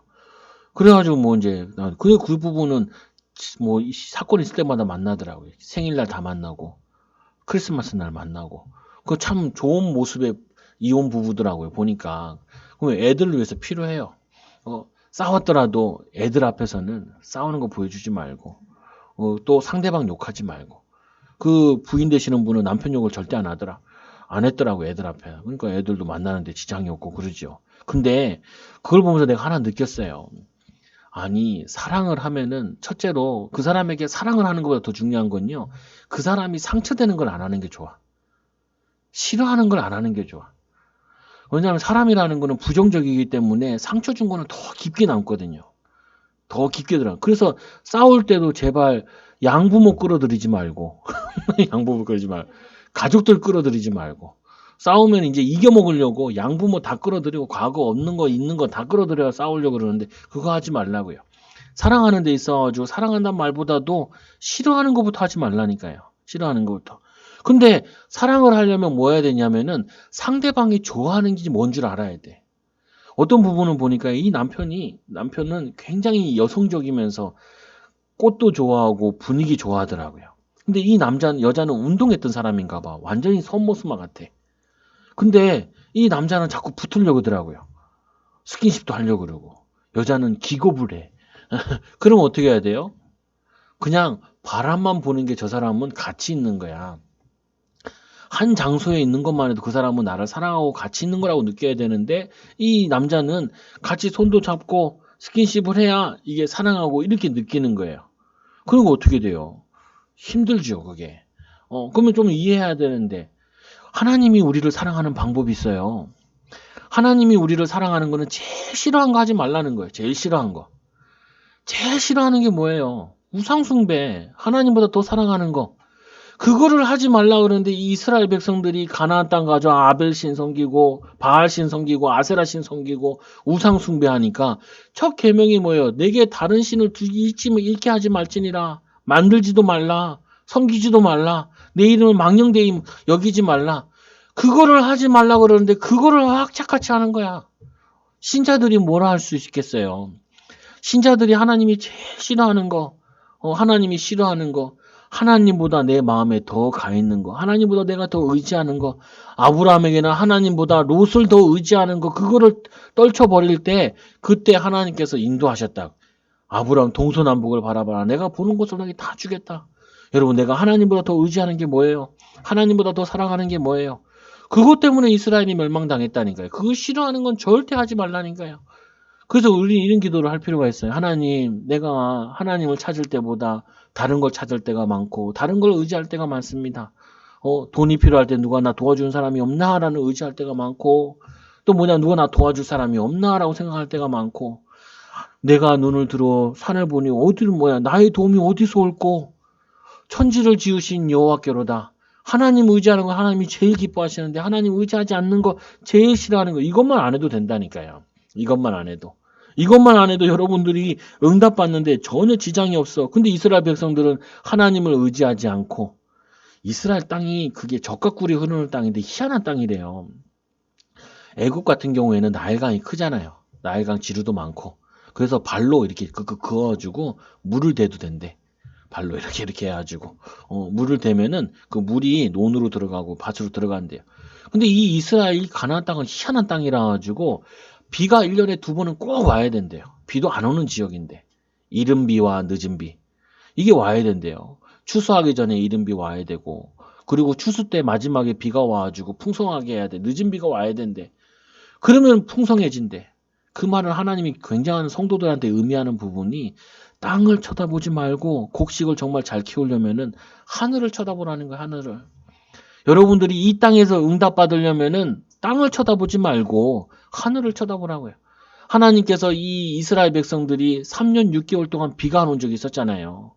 그래가지고 뭐 이제 그 부분은 뭐 사건 있을 때마다 만나더라고요. 생일날 다 만나고 크리스마스 날 만나고 그 참 좋은 모습의 이혼 부부더라고요. 보니까 그럼 애들을 위해서 필요해요. 싸웠더라도 애들 앞에서는 싸우는 거 보여주지 말고 또 상대방 욕하지 말고 그 부인 되시는 분은 남편 욕을 절대 안 하더라. 안 했더라고 애들 앞에. 그러니까 애들도 만나는데 지장이 없고 그러죠. 근데 그걸 보면서 내가 하나 느꼈어요. 아니 사랑을 하면은 첫째로 그 사람에게 사랑을 하는 것보다 더 중요한 건요. 그 사람이 상처되는 걸 안 하는 게 좋아. 싫어하는 걸 안 하는 게 좋아. 왜냐하면 사람이라는 거는 부정적이기 때문에 상처 준 거는 더 깊게 남거든요. 더 깊게 들어. 그래서 싸울 때도 제발 양부모 끌어들이지 말고 양부모 끌지 말. 가족들 끌어들이지 말고 싸우면 이제 이겨 먹으려고 양부모 다 끌어들이고 과거 없는 거 있는 거 다 끌어들여 싸우려고 그러는데 그거 하지 말라고요. 사랑하는 데 있어가지고 사랑한다는 말보다도 싫어하는 것부터 하지 말라니까요. 싫어하는 것부터. 근데 사랑을 하려면 뭐 해야 되냐면은 상대방이 좋아하는 게 뭔 줄 알아야 돼. 어떤 부분을 보니까 이 남편은 굉장히 여성적이면서 꽃도 좋아하고 분위기 좋아하더라고요. 근데 이 여자는 운동했던 사람인가 봐. 완전히 손모스마 같아. 근데 이 남자는 자꾸 붙으려고 하더라고요. 스킨십도 하려고 그러고. 여자는 기겁을 해. 그럼 어떻게 해야 돼요? 그냥 바람만 보는 게 저 사람은 가치 있는 거야. 한 장소에 있는 것만 해도 그 사람은 나를 사랑하고 같이 있는 거라고 느껴야 되는데 이 남자는 같이 손도 잡고 스킨십을 해야 이게 사랑하고 이렇게 느끼는 거예요. 그런 거 어떻게 돼요? 힘들죠, 그게. 그러면 좀 이해해야 되는데 하나님이 우리를 사랑하는 방법이 있어요. 하나님이 우리를 사랑하는 거는 제일 싫어하는 거 하지 말라는 거예요. 제일 싫어하는 거. 제일 싫어하는 게 뭐예요? 우상숭배. 하나님보다 더 사랑하는 거. 그거를 하지 말라 그러는데 이 이스라엘 백성들이 가나안 땅 가서 아벨 신 섬기고 바알 신 섬기고 아세라 신 섬기고 우상 숭배하니까 첫 계명이 뭐예요? 내게 다른 신을 잃게 하지 말지니라. 만들지도 말라. 섬기지도 말라. 내 이름을 망령되이 여기지 말라. 그거를 하지 말라 그러는데 그거를 악착같이 하는 거야. 신자들이 뭐라 할 수 있겠어요? 신자들이 하나님이 제일 싫어하는 거, 하나님이 싫어하는 거, 하나님보다 내 마음에 더 가 있는 거, 하나님보다 내가 더 의지하는 거, 아브라함에게는 하나님보다 롯을 더 의지하는 거, 그거를 떨쳐버릴 때, 그때 하나님께서 인도하셨다. 아브라함 동서남북을 바라봐라. 내가 보는 곳을 너에게 다 주겠다. 여러분, 내가 하나님보다 더 의지하는 게 뭐예요? 하나님보다 더 사랑하는 게 뭐예요? 그것 때문에 이스라엘이 멸망당했다니까요. 그거 싫어하는 건 절대 하지 말라니까요. 그래서 우리는 이런 기도를 할 필요가 있어요. 하나님, 내가 하나님을 찾을 때보다 다른 걸 찾을 때가 많고, 다른 걸 의지할 때가 많습니다. 돈이 필요할 때 누가 나 도와주는 사람이 없나라는 의지할 때가 많고, 또 누가 나 도와줄 사람이 없나라고 생각할 때가 많고, 내가 눈을 들어 산을 보니 나의 도움이 어디서 올꼬? 천지를 지으신 여호와께로다. 하나님 의지하는 거 하나님이 제일 기뻐하시는데 하나님 의지하지 않는 거 제일 싫어하는 거 이것만 안 해도 된다니까요. 이것만 안 해도. 이것만 안 해도 여러분들이 응답받는데 전혀 지장이 없어. 근데 이스라엘 백성들은 하나님을 의지하지 않고 이스라엘 땅이 그게 적과 꿀이 흐르는 땅인데 희한한 땅이래요. 애굽 같은 경우에는 나일강이 크잖아요. 나일강 지류도 많고. 그래서 발로 이렇게 그어가지고 물을 대도 된대. 발로 이렇게 해가지고 물을 대면은 그 물이 논으로 들어가고 밭으로 들어간대요. 근데 이 이스라엘 가나안 땅은 희한한 땅이라 가지고 비가 1년에 2번은 꼭 와야 된대요. 비도 안 오는 지역인데 이른 비와 늦은 비 이게 와야 된대요. 추수하기 전에 이른 비 와야 되고 그리고 추수 때 마지막에 비가 와가지고 풍성하게 해야 돼. 늦은 비가 와야 된대. 그러면 풍성해진대. 그 말은 하나님이 굉장한 성도들한테 의미하는 부분이 땅을 쳐다보지 말고 곡식을 정말 잘 키우려면은 하늘을 쳐다보라는 거야, 하늘을. 여러분들이 이 땅에서 응답받으려면은 땅을 쳐다보지 말고 하늘을 쳐다보라고요. 하나님께서 이 이스라엘 백성들이 3년 6개월 동안 비가 안 온 적이 있었잖아요.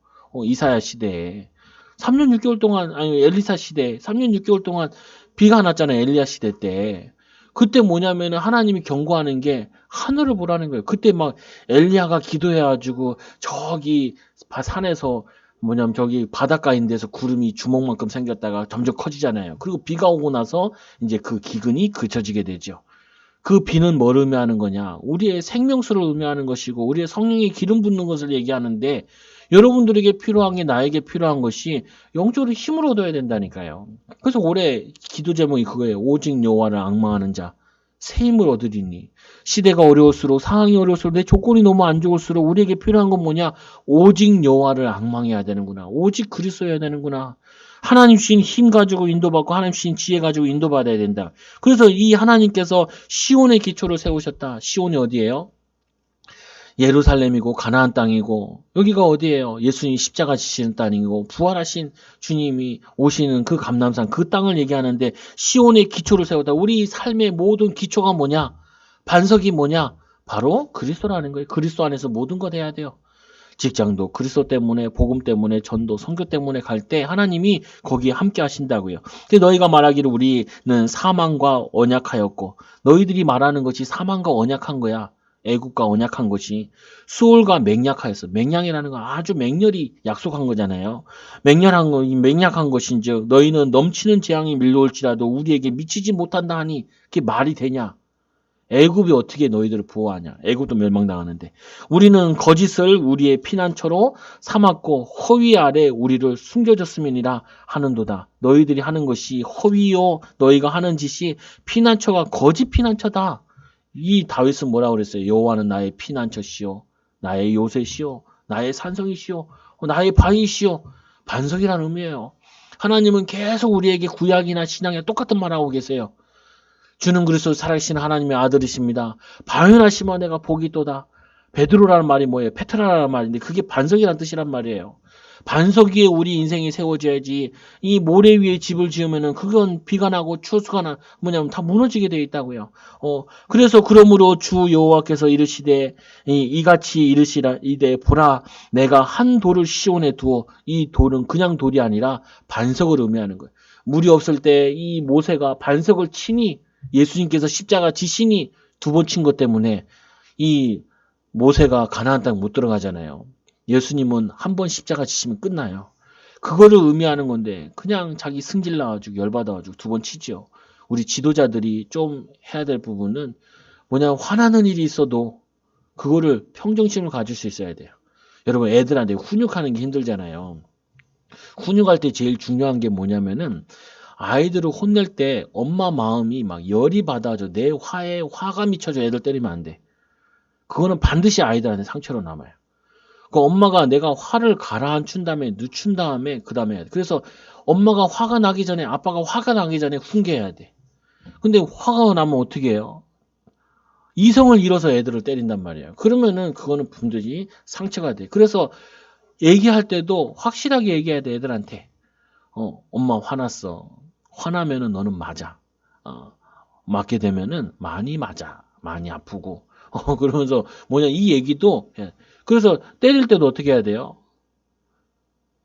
이사야 시대에. 3년 6개월 동안, 아니, 엘리사 시대에 3년 6개월 동안 비가 안 왔잖아요, 엘리야 시대 때. 그때 뭐냐면은 하나님이 경고하는 게 하늘을 보라는 거예요. 그때 막 엘리야가 기도해가지고 저기 산에서 뭐냐면 저기 바닷가인 데서 구름이 주먹만큼 생겼다가 점점 커지잖아요. 그리고 비가 오고 나서 이제 그 기근이 그쳐지게 되죠. 그 비는 뭘 의미하는 거냐? 우리의 생명수를 의미하는 것이고 우리의 성령의 기름 붓는 것을 얘기하는데 여러분들에게 필요한 게 나에게 필요한 것이 영적으로 힘을 얻어야 된다니까요. 그래서 올해 기도 제목이 그거예요. 오직 여호와를 앙망하는 자 새 힘을 얻으리니. 시대가 어려울수록 상황이 어려울수록 내 조건이 너무 안 좋을수록 우리에게 필요한 건 뭐냐? 오직 여호와를 앙망해야 되는구나. 오직 그리스도여야 되는구나. 하나님 주신 힘 가지고 인도받고 하나님 주신 지혜 가지고 인도받아야 된다. 그래서 이 하나님께서 시온의 기초를 세우셨다. 시온이 어디예요? 예루살렘이고 가나안 땅이고 여기가 어디예요? 예수님 십자가 지시는 땅이고 부활하신 주님이 오시는 그 감람산 그 땅을 얘기하는데 시온의 기초를 세웠다. 우리 삶의 모든 기초가 뭐냐? 반석이 뭐냐? 바로 그리스도라는 거예요. 그리스도 안에서 모든 것 해야 돼요. 직장도 그리스도 때문에 복음 때문에 전도 선교 때문에 갈 때 하나님이 거기에 함께 하신다고요. 근데 너희가 말하기를 우리는 사망과 언약하였고 너희들이 말하는 것이 사망과 언약한 거야. 애국과 언약한 것이 수월과 맹약하였어. 맹약이라는 건 아주 맹렬히 약속한 거잖아요. 맹약한 것인즉 너희는 넘치는 재앙이 밀려올지라도 우리에게 미치지 못한다 하니 그게 말이 되냐? 애굽이 어떻게 너희들을 보호하냐? 애굽도 멸망당하는데 우리는 거짓을 우리의 피난처로 삼았고 허위 아래 우리를 숨겨졌음이니라 하는도다. 너희들이 하는 것이 허위요 너희가 하는 짓이 피난처가 거짓 피난처다. 이 다윗은 뭐라고 그랬어요? 여호와는 나의 피난처시요 나의 요새시요 나의 산성이시요 나의 바위시요 반석이라는 의미예요. 하나님은 계속 우리에게 구약이나 신약에 똑같은 말하고 계세요. 주는 그리스도 살아계신 하나님의 아들이십니다. 방연하시면 내가 복이 있도다. 베드로라는 말이 뭐예요? 페트라라는 말인데 그게 반석이라는 뜻이란 말이에요. 반석 위에 우리 인생이 세워져야지 이 모래 위에 집을 지으면은 그건 비가 나고 추수가 뭐냐면 다 무너지게 되어 있다고요. 그래서 그러므로 주 여호와께서 이르시되 이같이 이르시라 이되 보라 내가 한 돌을 시온에 두어 이 돌은 그냥 돌이 아니라 반석을 의미하는 거예요. 물이 없을 때 이 모세가 반석을 치니 예수님께서 십자가 지시니 2번 친 것 때문에 이 모세가 가나안 땅 못 들어가잖아요. 예수님은 한 번 십자가 지시면 끝나요. 그거를 의미하는 건데 그냥 자기 승질 나가지고 열받아가지고 2번 치죠. 우리 지도자들이 좀 해야 될 부분은 뭐냐 화나는 일이 있어도 그거를 평정심을 가질 수 있어야 돼요. 여러분 애들한테 훈육하는 게 힘들잖아요. 훈육할 때 제일 중요한 게 뭐냐면은 아이들을 혼낼 때 엄마 마음이 막 열이 받아져 내 화에 화가 미쳐져 애들 때리면 안 돼. 그거는 반드시 아이들한테 상처로 남아요. 그 엄마가 내가 화를 가라앉춘 다음에 늦춘 다음에 그 다음에 해야 돼. 그래서 엄마가 화가 나기 전에 아빠가 화가 나기 전에 훈계해야 돼. 근데 화가 나면 어떻게 해요? 이성을 잃어서 애들을 때린단 말이에요. 그러면은 그거는 분들이 상처가 돼. 그래서 얘기할 때도 확실하게 얘기해야 돼 애들한테. 엄마 화났어. 화나면은 너는 맞아. 맞게 되면은 많이 맞아. 많이 아프고. 그러면서 이 얘기도, 예. 그래서 때릴 때도 어떻게 해야 돼요?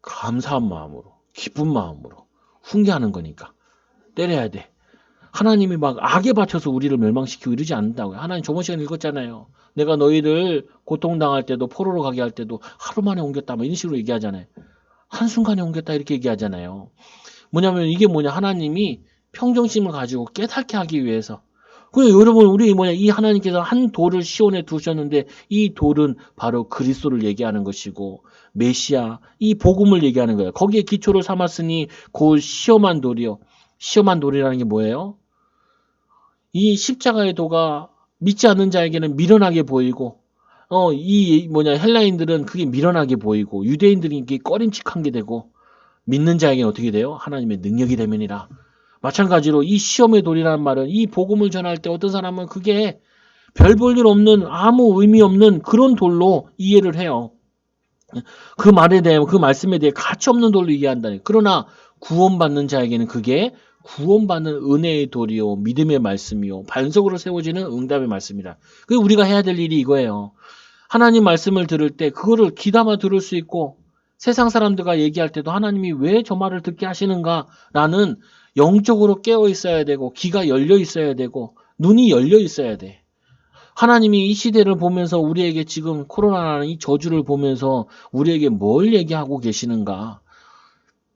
감사한 마음으로, 기쁜 마음으로 훈계하는 거니까 때려야 돼. 하나님이 막 악에 받쳐서 우리를 멸망시키고 이러지 않는다고요. 하나님 저번 시간에 읽었잖아요. 내가 너희를 고통당할 때도 포로로 가게 할 때도 하루 만에 옮겼다. 뭐 이런 식으로 얘기하잖아요. 한순간에 옮겼다 이렇게 얘기하잖아요. 이게 하나님이 평정심을 가지고 깨닫게 하기 위해서. 여러분 우리 이 하나님께서 한 돌을 시온에 두셨는데 이 돌은 바로 그리스도를 얘기하는 것이고 메시아 이 복음을 얘기하는 거예요. 거기에 기초를 삼았으니 그 시험한 돌이요. 시험한 돌이라는 게 뭐예요? 이 십자가의 도가 믿지 않는 자에게는 미련하게 보이고 헬라인들은 그게 미련하게 보이고 유대인들이 이게 꺼림칙한 게 되고 믿는 자에게는 어떻게 돼요? 하나님의 능력이 되면이라. 마찬가지로 이 시험의 돌이라는 말은 이 복음을 전할 때 어떤 사람은 그게 별 볼 일 없는 아무 의미 없는 그런 돌로 이해를 해요. 그 말에 대해 그 말씀에 대해 가치 없는 돌로 이해한다니. 그러나 구원받는 자에게는 그게 구원받는 은혜의 돌이요 믿음의 말씀이요 반석으로 세워지는 응답의 말씀이다. 그 우리가 해야 될 일이 이거예요. 하나님 말씀을 들을 때 그거를 귀담아 들을 수 있고 세상 사람들과 얘기할 때도 하나님이 왜 저 말을 듣게 하시는가라는 영적으로 깨어 있어야 되고 귀가 열려 있어야 되고 눈이 열려 있어야 돼. 하나님이 이 시대를 보면서 우리에게 지금 코로나라는 이 저주를 보면서 우리에게 뭘 얘기하고 계시는가?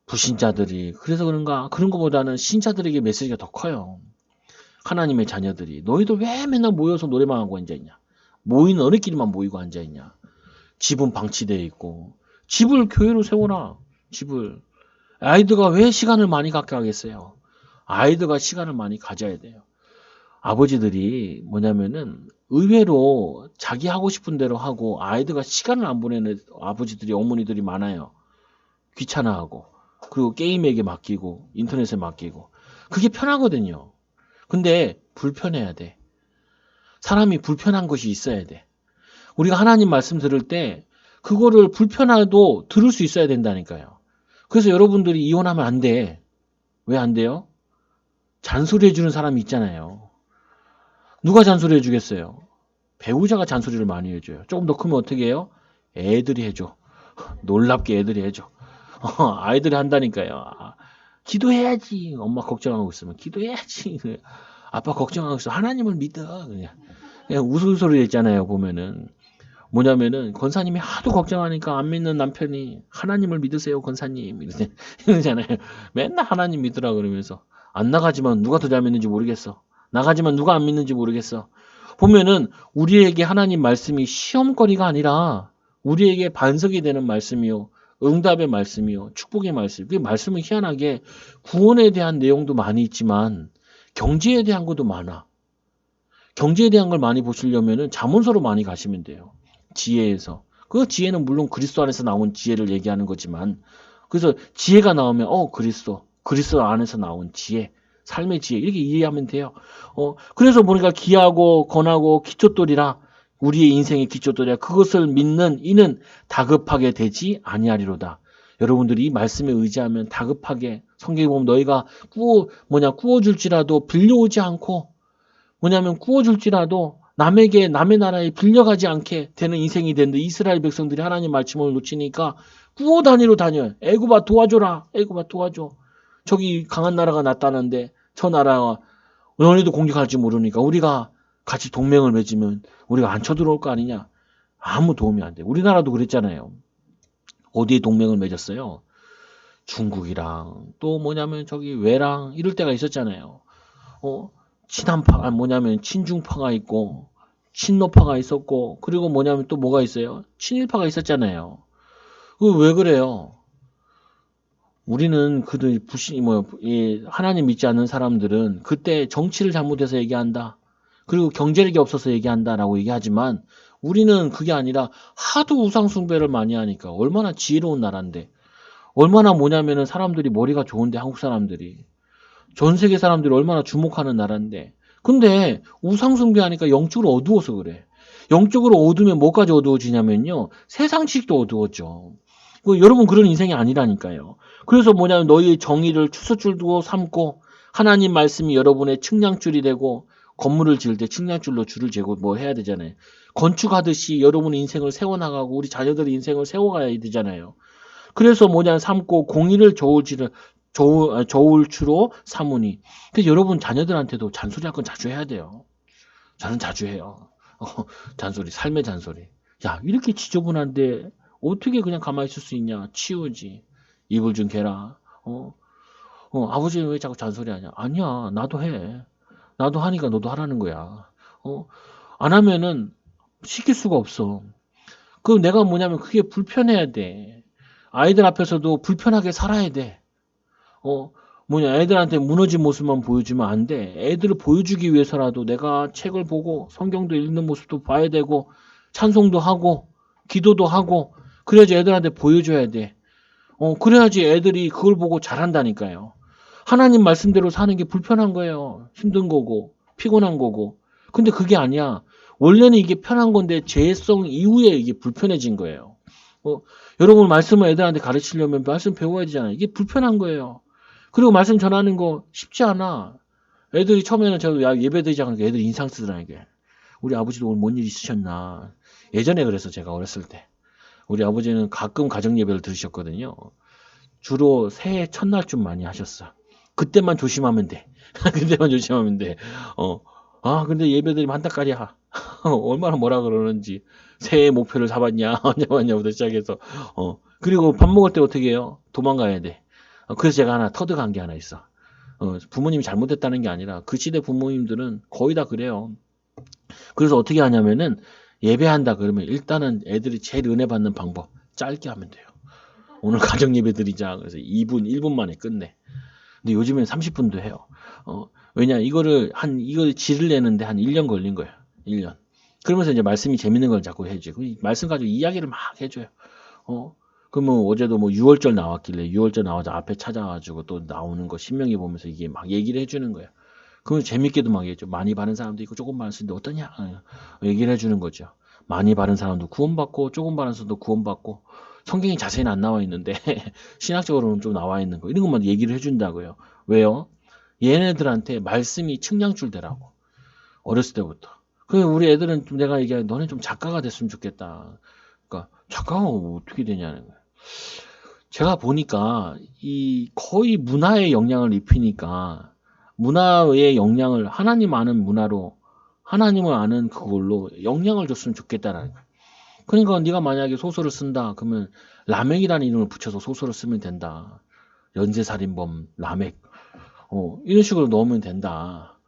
불신자들이 그래서 그런가? 그런 것보다는 신자들에게 메시지가 더 커요. 하나님의 자녀들이 너희들 왜 맨날 모여서 노래만 하고 앉아있냐? 모인 어느끼리만 모이고 앉아있냐? 집은 방치되어 있고 집을 교회로 세워라. 집을. 아이들과 왜 시간을 많이 갖게 하겠어요? 아이들과 시간을 많이 가져야 돼요. 아버지들이 의외로 자기 하고 싶은 대로 하고 아이들과 시간을 안 보내는 아버지들이 어머니들이 많아요. 귀찮아하고 그리고 게임에게 맡기고 인터넷에 맡기고 그게 편하거든요. 근데 불편해야 돼. 사람이 불편한 것이 있어야 돼. 우리가 하나님 말씀 들을 때 그거를 불편해도 들을 수 있어야 된다니까요. 그래서 여러분들이 이혼하면 안 돼. 왜 안 돼요? 잔소리 해주는 사람이 있잖아요. 누가 잔소리 해주겠어요? 배우자가 잔소리를 많이 해줘요. 조금 더 크면 어떻게 해요? 애들이 해줘. 놀랍게 애들이 해줘. 아이들이 한다니까요. 기도해야지. 엄마 걱정하고 있으면 기도해야지. 아빠 걱정하고 있어. 하나님을 믿어. 그냥 우스갯소리 했잖아요. 보면은. 권사님이 하도 걱정하니까 안 믿는 남편이 하나님을 믿으세요, 권사님. 이러잖아요. 맨날 하나님 믿으라 그러면서. 안 나가지만 누가 더 잘 믿는지 모르겠어. 나가지만 누가 안 믿는지 모르겠어. 보면은 우리에게 하나님 말씀이 시험거리가 아니라 우리에게 반석이 되는 말씀이요. 응답의 말씀이요. 축복의 말씀. 그 말씀은 희한하게 구원에 대한 내용도 많이 있지만 경제에 대한 것도 많아. 경제에 대한 걸 많이 보시려면은 잠언서로 많이 가시면 돼요. 지혜에서. 그 지혜는 물론 그리스도 안에서 나온 지혜를 얘기하는 거지만 그래서 지혜가 나오면 그리스도 안에서 나온 지혜, 삶의 지혜 이렇게 이해하면 돼요. 그래서 보니까 기하고 권하고 기초돌이라 우리의 인생의 기초돌이라 그것을 믿는 이는 다급하게 되지 아니하리로다. 여러분들이 이 말씀에 의지하면 다급하게 성경에 보면 너희가 구워줄지라도 빌려오지 않고 구워줄지라도 남의 나라에 빌려가지 않게 되는 인생이 되는데 이스라엘 백성들이 하나님 말씀을 놓치니까 구워 다니러 다녀요. 애굽아 도와줘라. 애굽아 도와줘. 저기 강한 나라가 나타나는데 저 나라가 너희도 공격할지 모르니까 우리가 같이 동맹을 맺으면 우리가 안 쳐들어올 거 아니냐. 아무 도움이 안 돼. 우리나라도 그랬잖아요. 어디에 동맹을 맺었어요? 중국이랑 또 저기 외랑 이럴 때가 있었잖아요. 친한파, 친중파가 있고, 친노파가 있었고, 그리고 또 뭐가 있어요? 친일파가 있었잖아요. 왜 그래요? 우리는 하나님 믿지 않는 사람들은 그때 정치를 잘못해서 얘기한다. 그리고 경제력이 없어서 얘기한다라고 얘기하지만 우리는 그게 아니라 하도 우상숭배를 많이 하니까 얼마나 지혜로운 나라인데, 얼마나 사람들이 머리가 좋은데 한국 사람들이. 전 세계 사람들이 얼마나 주목하는 나라인데. 근데 우상숭배하니까 영적으로 어두워서 그래. 영적으로 어두우면 뭐까지 어두워지냐면요. 세상 지식도 어두워져. 여러분 그런 인생이 아니라니까요. 그래서 뭐냐면 너희의 정의를 추서줄도 삼고 하나님 말씀이 여러분의 측량줄이 되고 건물을 지을 때 측량줄로 줄을 재고 뭐 해야 되잖아요. 건축하듯이 여러분의 인생을 세워나가고 우리 자녀들의 인생을 세워가야 되잖아요. 그래서 뭐냐 삼고 공의를 저울추로 삼으니. 그래서 여러분 자녀들한테도 잔소리할 건 자주 해야 돼요. 저는 자주 해요. 잔소리, 삶의 잔소리. 야, 이렇게 지저분한데 어떻게 그냥 가만히 있을 수 있냐? 치우지. 이불 좀 개라. 아버지는 왜 자꾸 잔소리하냐? 아니야, 나도 해. 나도 하니까 너도 하라는 거야. 어, 안 하면은 시킬 수가 없어. 그럼 내가 뭐냐면 그게 불편해야 돼. 아이들 앞에서도 불편하게 살아야 돼. 어, 애들한테 무너진 모습만 보여주면 안 돼. 애들을 보여주기 위해서라도 내가 책을 보고 성경도 읽는 모습도 봐야 되고 찬송도 하고 기도도 하고 그래야지 애들한테 보여줘야 돼. 그래야지 애들이 그걸 보고 잘한다니까요. 하나님 말씀대로 사는 게 불편한 거예요. 힘든 거고 피곤한 거고. 근데 그게 아니야. 원래는 이게 편한 건데 죄성 이후에 이게 불편해진 거예요. 여러분 말씀을 애들한테 가르치려면 말씀 배워야 되잖아요. 이게 불편한 거예요. 그리고 말씀 전하는 거 쉽지 않아. 애들이 처음에는 예배 드리지 않으니까 애들이 인상 쓰더라 이게. 우리 아버지도 오늘 뭔 일 있으셨나. 예전에 그래서 제가 어렸을 때. 우리 아버지는 가끔 가정 예배를 들으셨거든요. 주로 새해 첫날 좀 많이 하셨어. 그때만 조심하면 돼. 그때만 조심하면 돼. 근데 예배 드리면 한 달까지야. 얼마나 뭐라 그러는지. 새해 목표를 잡았냐, 언제 왔냐부터 시작해서. 그리고 밥 먹을 때 어떻게 해요? 도망가야 돼. 그래서 제가 하나 터득한 게 하나 있어. 부모님이 잘못했다는 게 아니라 그 시대 부모님들은 거의 다 그래요. 그래서 어떻게 하냐면은 예배한다 그러면 일단은 애들이 제일 은혜 받는 방법 짧게 하면 돼요. 오늘 가정 예배 드리자. 그래서 2분, 1분 만에 끝내. 근데 요즘엔 30분도 해요. 왜냐, 이걸 질을 내는데 한 1년 걸린 거예요. 1년. 그러면서 이제 말씀이 재밌는 걸 자꾸 해줘요. 말씀 가지고 이야기를 막 해줘요. 그러면 어제도 뭐 6월절 나왔길래 6월절 나와서 앞에 찾아가지고 또 나오는 거 신명기 보면서 이게 막 얘기를 해주는 거예요. 그러면 재밌게도 막 얘기했죠. 많이 바른 사람도 있고 조금 바른 사람도 어떠냐? 얘기를 해주는 거죠. 많이 바른 사람도 구원받고 조금 바른 사람도 구원받고 성경이 자세히는 안 나와 있는데 신학적으로는 좀 나와 있는 거 이런 것만 얘기를 해준다고요. 왜요? 얘네들한테 말씀이 측량줄 되라고. 어렸을 때부터. 그 우리 애들은 좀 내가 얘기해 너네 좀 작가가 됐으면 좋겠다. 그러니까 작가가 어떻게 되냐는 거예요. 제가 보니까 이 거의 문화에 영향을 입히니까 문화의 영향을 하나님 아는 문화로 하나님을 아는 그걸로 영향을 줬으면 좋겠다라는 거예요. 그러니까 네가 만약에 소설을 쓴다 그러면 라멕이라는 이름을 붙여서 소설을 쓰면 된다. 연쇄살인범 라멕 이런 식으로 넣으면 된다.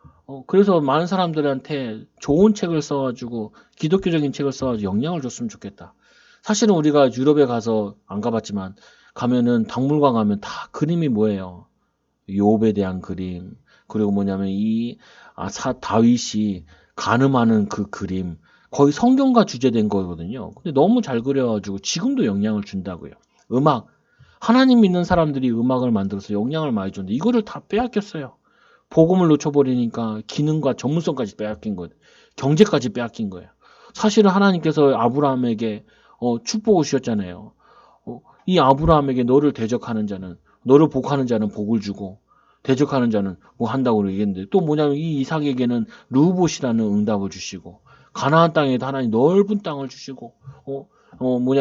그래서 많은 사람들한테 좋은 책을 써가지고 기독교적인 책을 써가지고 영향을 줬으면 좋겠다. 사실은 우리가 유럽에 가서 안 가봤지만 가면은 박물관 가면 다 그림이 뭐예요? 욥에 대한 그림 그리고 뭐냐면 다윗이 간음하는 그 그림 거의 성경과 주제된 거거든요. 근데 너무 잘 그려가지고 지금도 영향을 준다고요. 음악 하나님 믿는 사람들이 음악을 만들어서 영향을 많이 줬는데 이거를 다 빼앗겼어요. 복음을 놓쳐버리니까 기능과 전문성까지 빼앗긴 거예요. 경제까지 빼앗긴 거예요. 사실은 하나님께서 아브라함에게 축복을 주셨잖아요. 이 아브라함에게 너를 대적하는 자는 너를 복하는 자는 복을 주고 대적하는 자는 뭐 한다고 얘기했는데 또 뭐냐면 이 이삭에게는 르후봇이라는 응답을 주시고 가나안 땅에도 하나님 넓은 땅을 주시고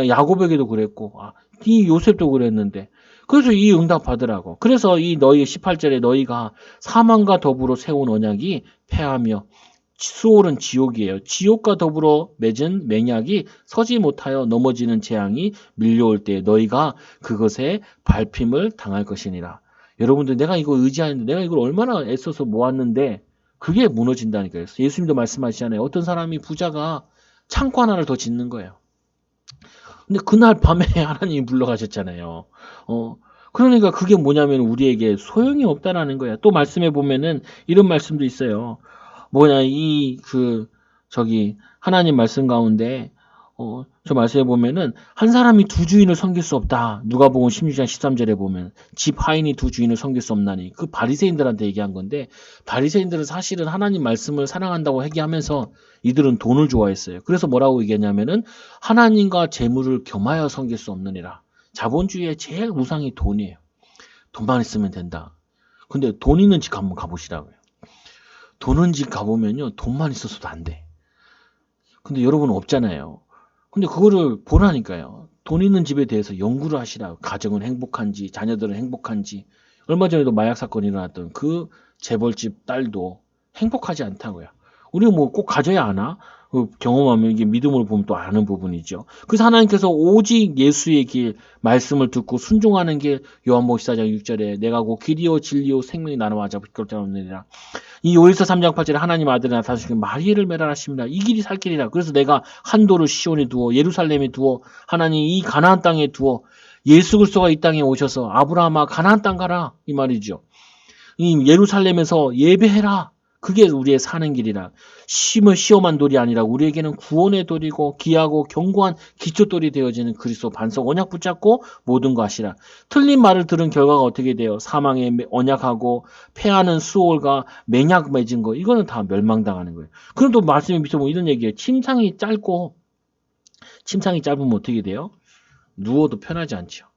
야곱에게도 그랬고 이 요셉도 그랬는데 그래서 이 응답 받으라고. 그래서 이 너희 18절에 너희가 사망과 더불어 세운 언약이 패하며 수월은 지옥이에요. 지옥과 더불어 맺은 맹약이 서지 못하여 넘어지는 재앙이 밀려올 때 너희가 그것에 밟힘을 당할 것이니라. 여러분들 내가 이거 의지하는데 내가 이걸 얼마나 애써서 모았는데 그게 무너진다니까요. 예수님도 말씀하시잖아요. 어떤 사람이 부자가 창고 하나를 더 짓는 거예요. 근데 그날 밤에 하나님이 불러가셨잖아요. 그러니까 그게 뭐냐면 우리에게 소용이 없다라는 거야. 또 말씀해 보면은 이런 말씀도 있어요. 하나님 말씀 가운데, 저 말씀해 보면은, 한 사람이 두 주인을 섬길 수 없다. 누가복음 16장 13절에 보면, 집 하인이 두 주인을 섬길 수 없나니. 그 바리새인들한테 얘기한 건데, 바리새인들은 사실은 하나님 말씀을 사랑한다고 얘기하면서 이들은 돈을 좋아했어요. 그래서 뭐라고 얘기했냐면은, 하나님과 재물을 겸하여 섬길 수 없느니라. 자본주의의 제일 우상이 돈이에요. 돈만 있으면 된다. 근데 돈 있는 집 한번 가보시라고요. 돈 있는 집 가보면요. 돈만 있어서도 안 돼. 근데 여러분은 없잖아요. 근데 그거를 보라니까요. 돈 있는 집에 대해서 연구를 하시라. 가정은 행복한지, 자녀들은 행복한지. 얼마 전에도 마약 사건이 일어났던 그 재벌집 딸도 행복하지 않다고요. 우리가 뭐 꼭 가져야 하나? 경험하면 이게 믿음으로 보면 또 아는 부분이죠. 그래서 하나님께서 오직 예수의 길, 말씀을 듣고 순종하는 게 요한복음 14장 6절에 내가 곧 길이요 진리요 생명이 나는 와자 붙들었느니라. 이 요일서 3장 8절에 하나님 아들이 나타나시고 마리아를 매달하십니다. 이 길이 살 길이라. 그래서 내가 한도를 시온에 두어 예루살렘에 두어 하나님 이 가나안 땅에 두어 예수 그리스도가 이 땅에 오셔서 아브라함아 가나안 땅 가라 이 말이죠. 이 예루살렘에서 예배해라. 그게 우리의 사는 길이라. 시험한 돌이 아니라 우리에게는 구원의 돌이고 귀하고 견고한 기초돌이 되어지는 그리스도 반석 언약 붙잡고 모든 거 하시라. 틀린 말을 들은 결과가 어떻게 돼요? 사망에 언약하고 패하는 수월과 맹약 맺은 거 이거는 다 멸망당하는 거예요. 그럼 또 말씀에 밑에 보면 이런 얘기예요. 침상이 짧으면 어떻게 돼요? 누워도 편하지 않죠.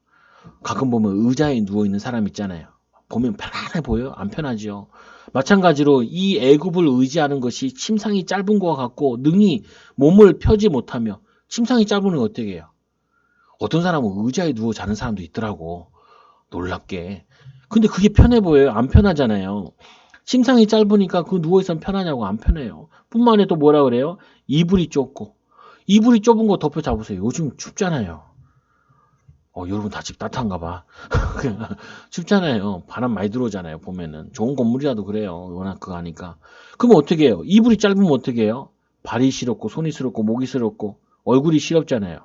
가끔 보면 의자에 누워있는 사람 있잖아요. 보면 편안해 보여요? 안 편하죠. 마찬가지로 이 애굽을 의지하는 것이 침상이 짧은 것과 같고 능히 몸을 펴지 못하며 침상이 짧으면 어떻게 해요? 어떤 사람은 의자에 누워 자는 사람도 있더라고. 놀랍게. 근데 그게 편해 보여요? 안 편하잖아요. 침상이 짧으니까 그 누워있으면 편하냐고 안 편해요. 뿐만 아니라 또 뭐라 그래요? 이불이 좁고. 이불이 좁은 거 덮여 잡으세요. 요즘 춥잖아요. 여러분 다 집 따뜻한가 봐. 춥잖아요. 바람 많이 들어오잖아요. 보면은. 좋은 건물이라도 그래요. 워낙 그거 하니까. 그럼 어떻게 해요? 이불이 짧으면 어떻게 해요? 발이 시렵고 손이 시렵고 목이 시렵고 얼굴이 시렵잖아요.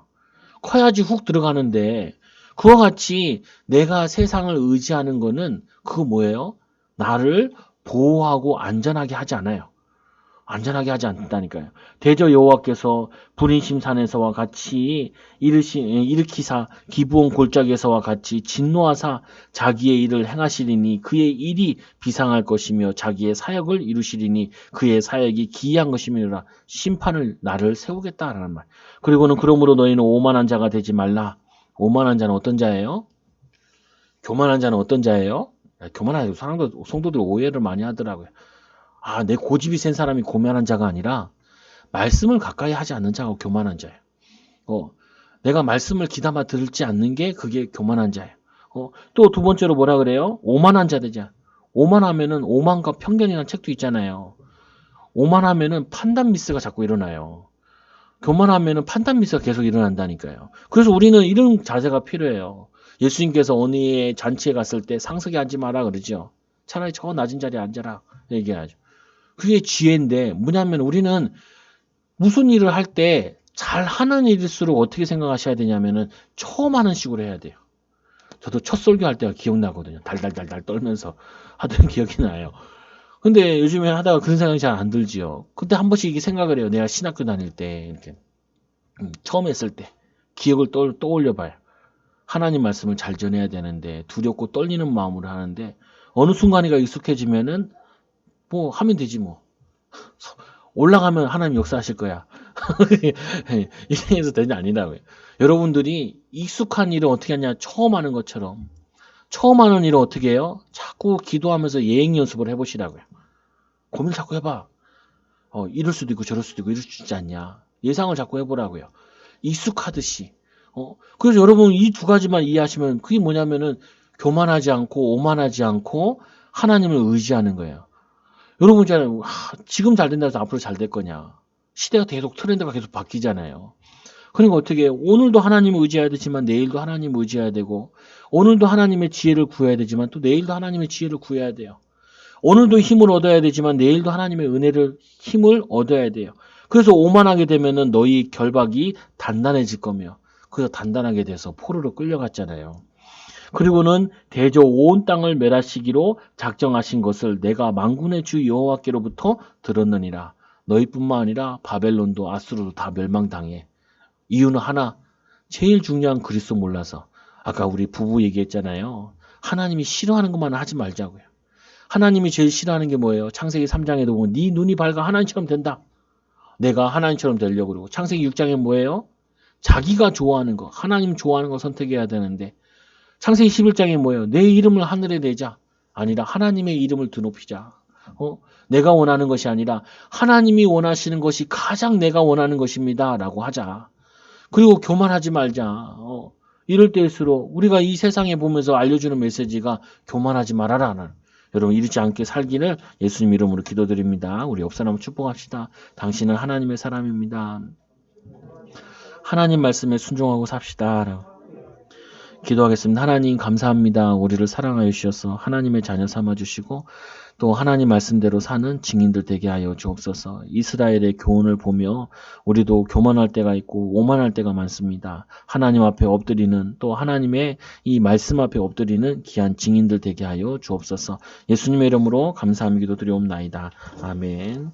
커야지 훅 들어가는데 그와 같이 내가 세상을 의지하는 거는 그거 뭐예요? 나를 보호하고 안전하게 하지 않아요. 안전하게 하지 않다니까요. 대저 여호와께서 불인심산에서와 같이 일으키사 기브온 골짜기에서와 같이 진노하사 자기의 일을 행하시리니 그의 일이 비상할 것이며 자기의 사역을 이루시리니 그의 사역이 기이한 것이니라. 심판을 나를 세우겠다라는 말. 그리고는 그러므로 너희는 오만한 자가 되지 말라. 오만한 자는 어떤 자예요? 교만한 자는 어떤 자예요? 교만한 성도들 오해를 많이 하더라고요. 내 고집이 센 사람이 교만한 자가 아니라 말씀을 가까이 하지 않는 자가 교만한 자예요. 내가 말씀을 귀담아 들지 않는 게 그게 교만한 자예요. 또 두 번째로 뭐라 그래요? 오만한 자 되자. 오만하면은 오만과 편견이라는 책도 있잖아요. 오만하면은 판단 미스가 자꾸 일어나요. 교만하면은 판단 미스가 계속 일어난다니까요. 그래서 우리는 이런 자세가 필요해요. 예수님께서 어느 잔치에 갔을 때 상석에 앉지 마라 그러죠. 차라리 저 낮은 자리에 앉아라 얘기하죠. 그게 지혜인데 뭐냐면 우리는 무슨 일을 할 때 잘하는 일일수록 어떻게 생각하셔야 되냐면은 처음 하는 식으로 해야 돼요. 저도 첫 설교할 때가 기억나거든요. 달달달달 떨면서 하던 기억이 나요. 근데 요즘에 하다가 그런 생각이 잘 안 들지요. 그때 한 번씩 이게 생각을 해요. 내가 신학교 다닐 때 이렇게 처음 했을 때 기억을 떠올려 봐요. 하나님 말씀을 잘 전해야 되는데 두렵고 떨리는 마음으로 하는데 어느 순간이가 익숙해지면은 뭐 하면 되지 뭐. 올라가면 하나님 역사하실 거야. 이 세상에서 되는 게 아니라고요. 여러분들이 익숙한 일을 어떻게 하냐 처음 하는 것처럼 처음 하는 일을 어떻게 해요? 자꾸 기도하면서 예행 연습을 해보시라고요. 고민을 자꾸 해봐. 이럴 수도 있고 저럴 수도 있고 이럴 수 있지 않냐. 예상을 자꾸 해보라고요. 익숙하듯이. 그래서 여러분 이 두 가지만 이해하시면 그게 뭐냐면은 교만하지 않고 오만하지 않고 하나님을 의지하는 거예요. 여러분 있잖아요. 지금 잘 된다 해서 앞으로 잘 될 거냐. 시대가 계속 트렌드가 계속 바뀌잖아요. 그러니까 어떻게 해요? 오늘도 하나님을 의지해야 되지만 내일도 하나님을 의지해야 되고 오늘도 하나님의 지혜를 구해야 되지만 또 내일도 하나님의 지혜를 구해야 돼요. 오늘도 힘을 얻어야 되지만 내일도 하나님의 힘을 얻어야 돼요. 그래서 오만하게 되면은 너희 결박이 단단해질 거며 그래서 단단하게 돼서 포로로 끌려갔잖아요. 그리고는 대저 온 땅을 멸하시기로 작정하신 것을 내가 만군의 주 여호와께로부터 들었느니라. 너희뿐만 아니라 바벨론도 아수르도 다 멸망당해. 이유는 하나, 제일 중요한 그리스도 몰라서. 아까 우리 부부 얘기했잖아요. 하나님이 싫어하는 것만 하지 말자고요. 하나님이 제일 싫어하는 게 뭐예요? 창세기 3장에도 보면 네 눈이 밝아 하나님처럼 된다. 내가 하나님처럼 되려고 그러고 창세기 6장에 뭐예요? 자기가 좋아하는 거, 하나님 좋아하는 거 선택해야 되는데 창세기 11장에 뭐예요? 내 이름을 하늘에 내자. 아니라 하나님의 이름을 드높이자. 내가 원하는 것이 아니라 하나님이 원하시는 것이 가장 내가 원하는 것입니다. 라고 하자. 그리고 교만하지 말자. 이럴 때일수록 우리가 이 세상에 보면서 알려주는 메시지가 교만하지 말아라. 여러분 이렇지 않게 살기를 예수님 이름으로 기도드립니다. 우리 옆 사람을 축복합시다. 당신은 하나님의 사람입니다. 하나님 말씀에 순종하고 삽시다. 기도하겠습니다. 하나님 감사합니다. 우리를 사랑하여 주셔서 하나님의 자녀 삼아주시고 또 하나님 말씀대로 사는 증인들 되게 하여 주옵소서. 이스라엘의 교훈을 보며 우리도 교만할 때가 있고 오만할 때가 많습니다. 하나님 앞에 엎드리는 또 하나님의 이 말씀 앞에 엎드리는 귀한 증인들 되게 하여 주옵소서. 예수님의 이름으로 감사함 기도드리옵나이다. 아멘.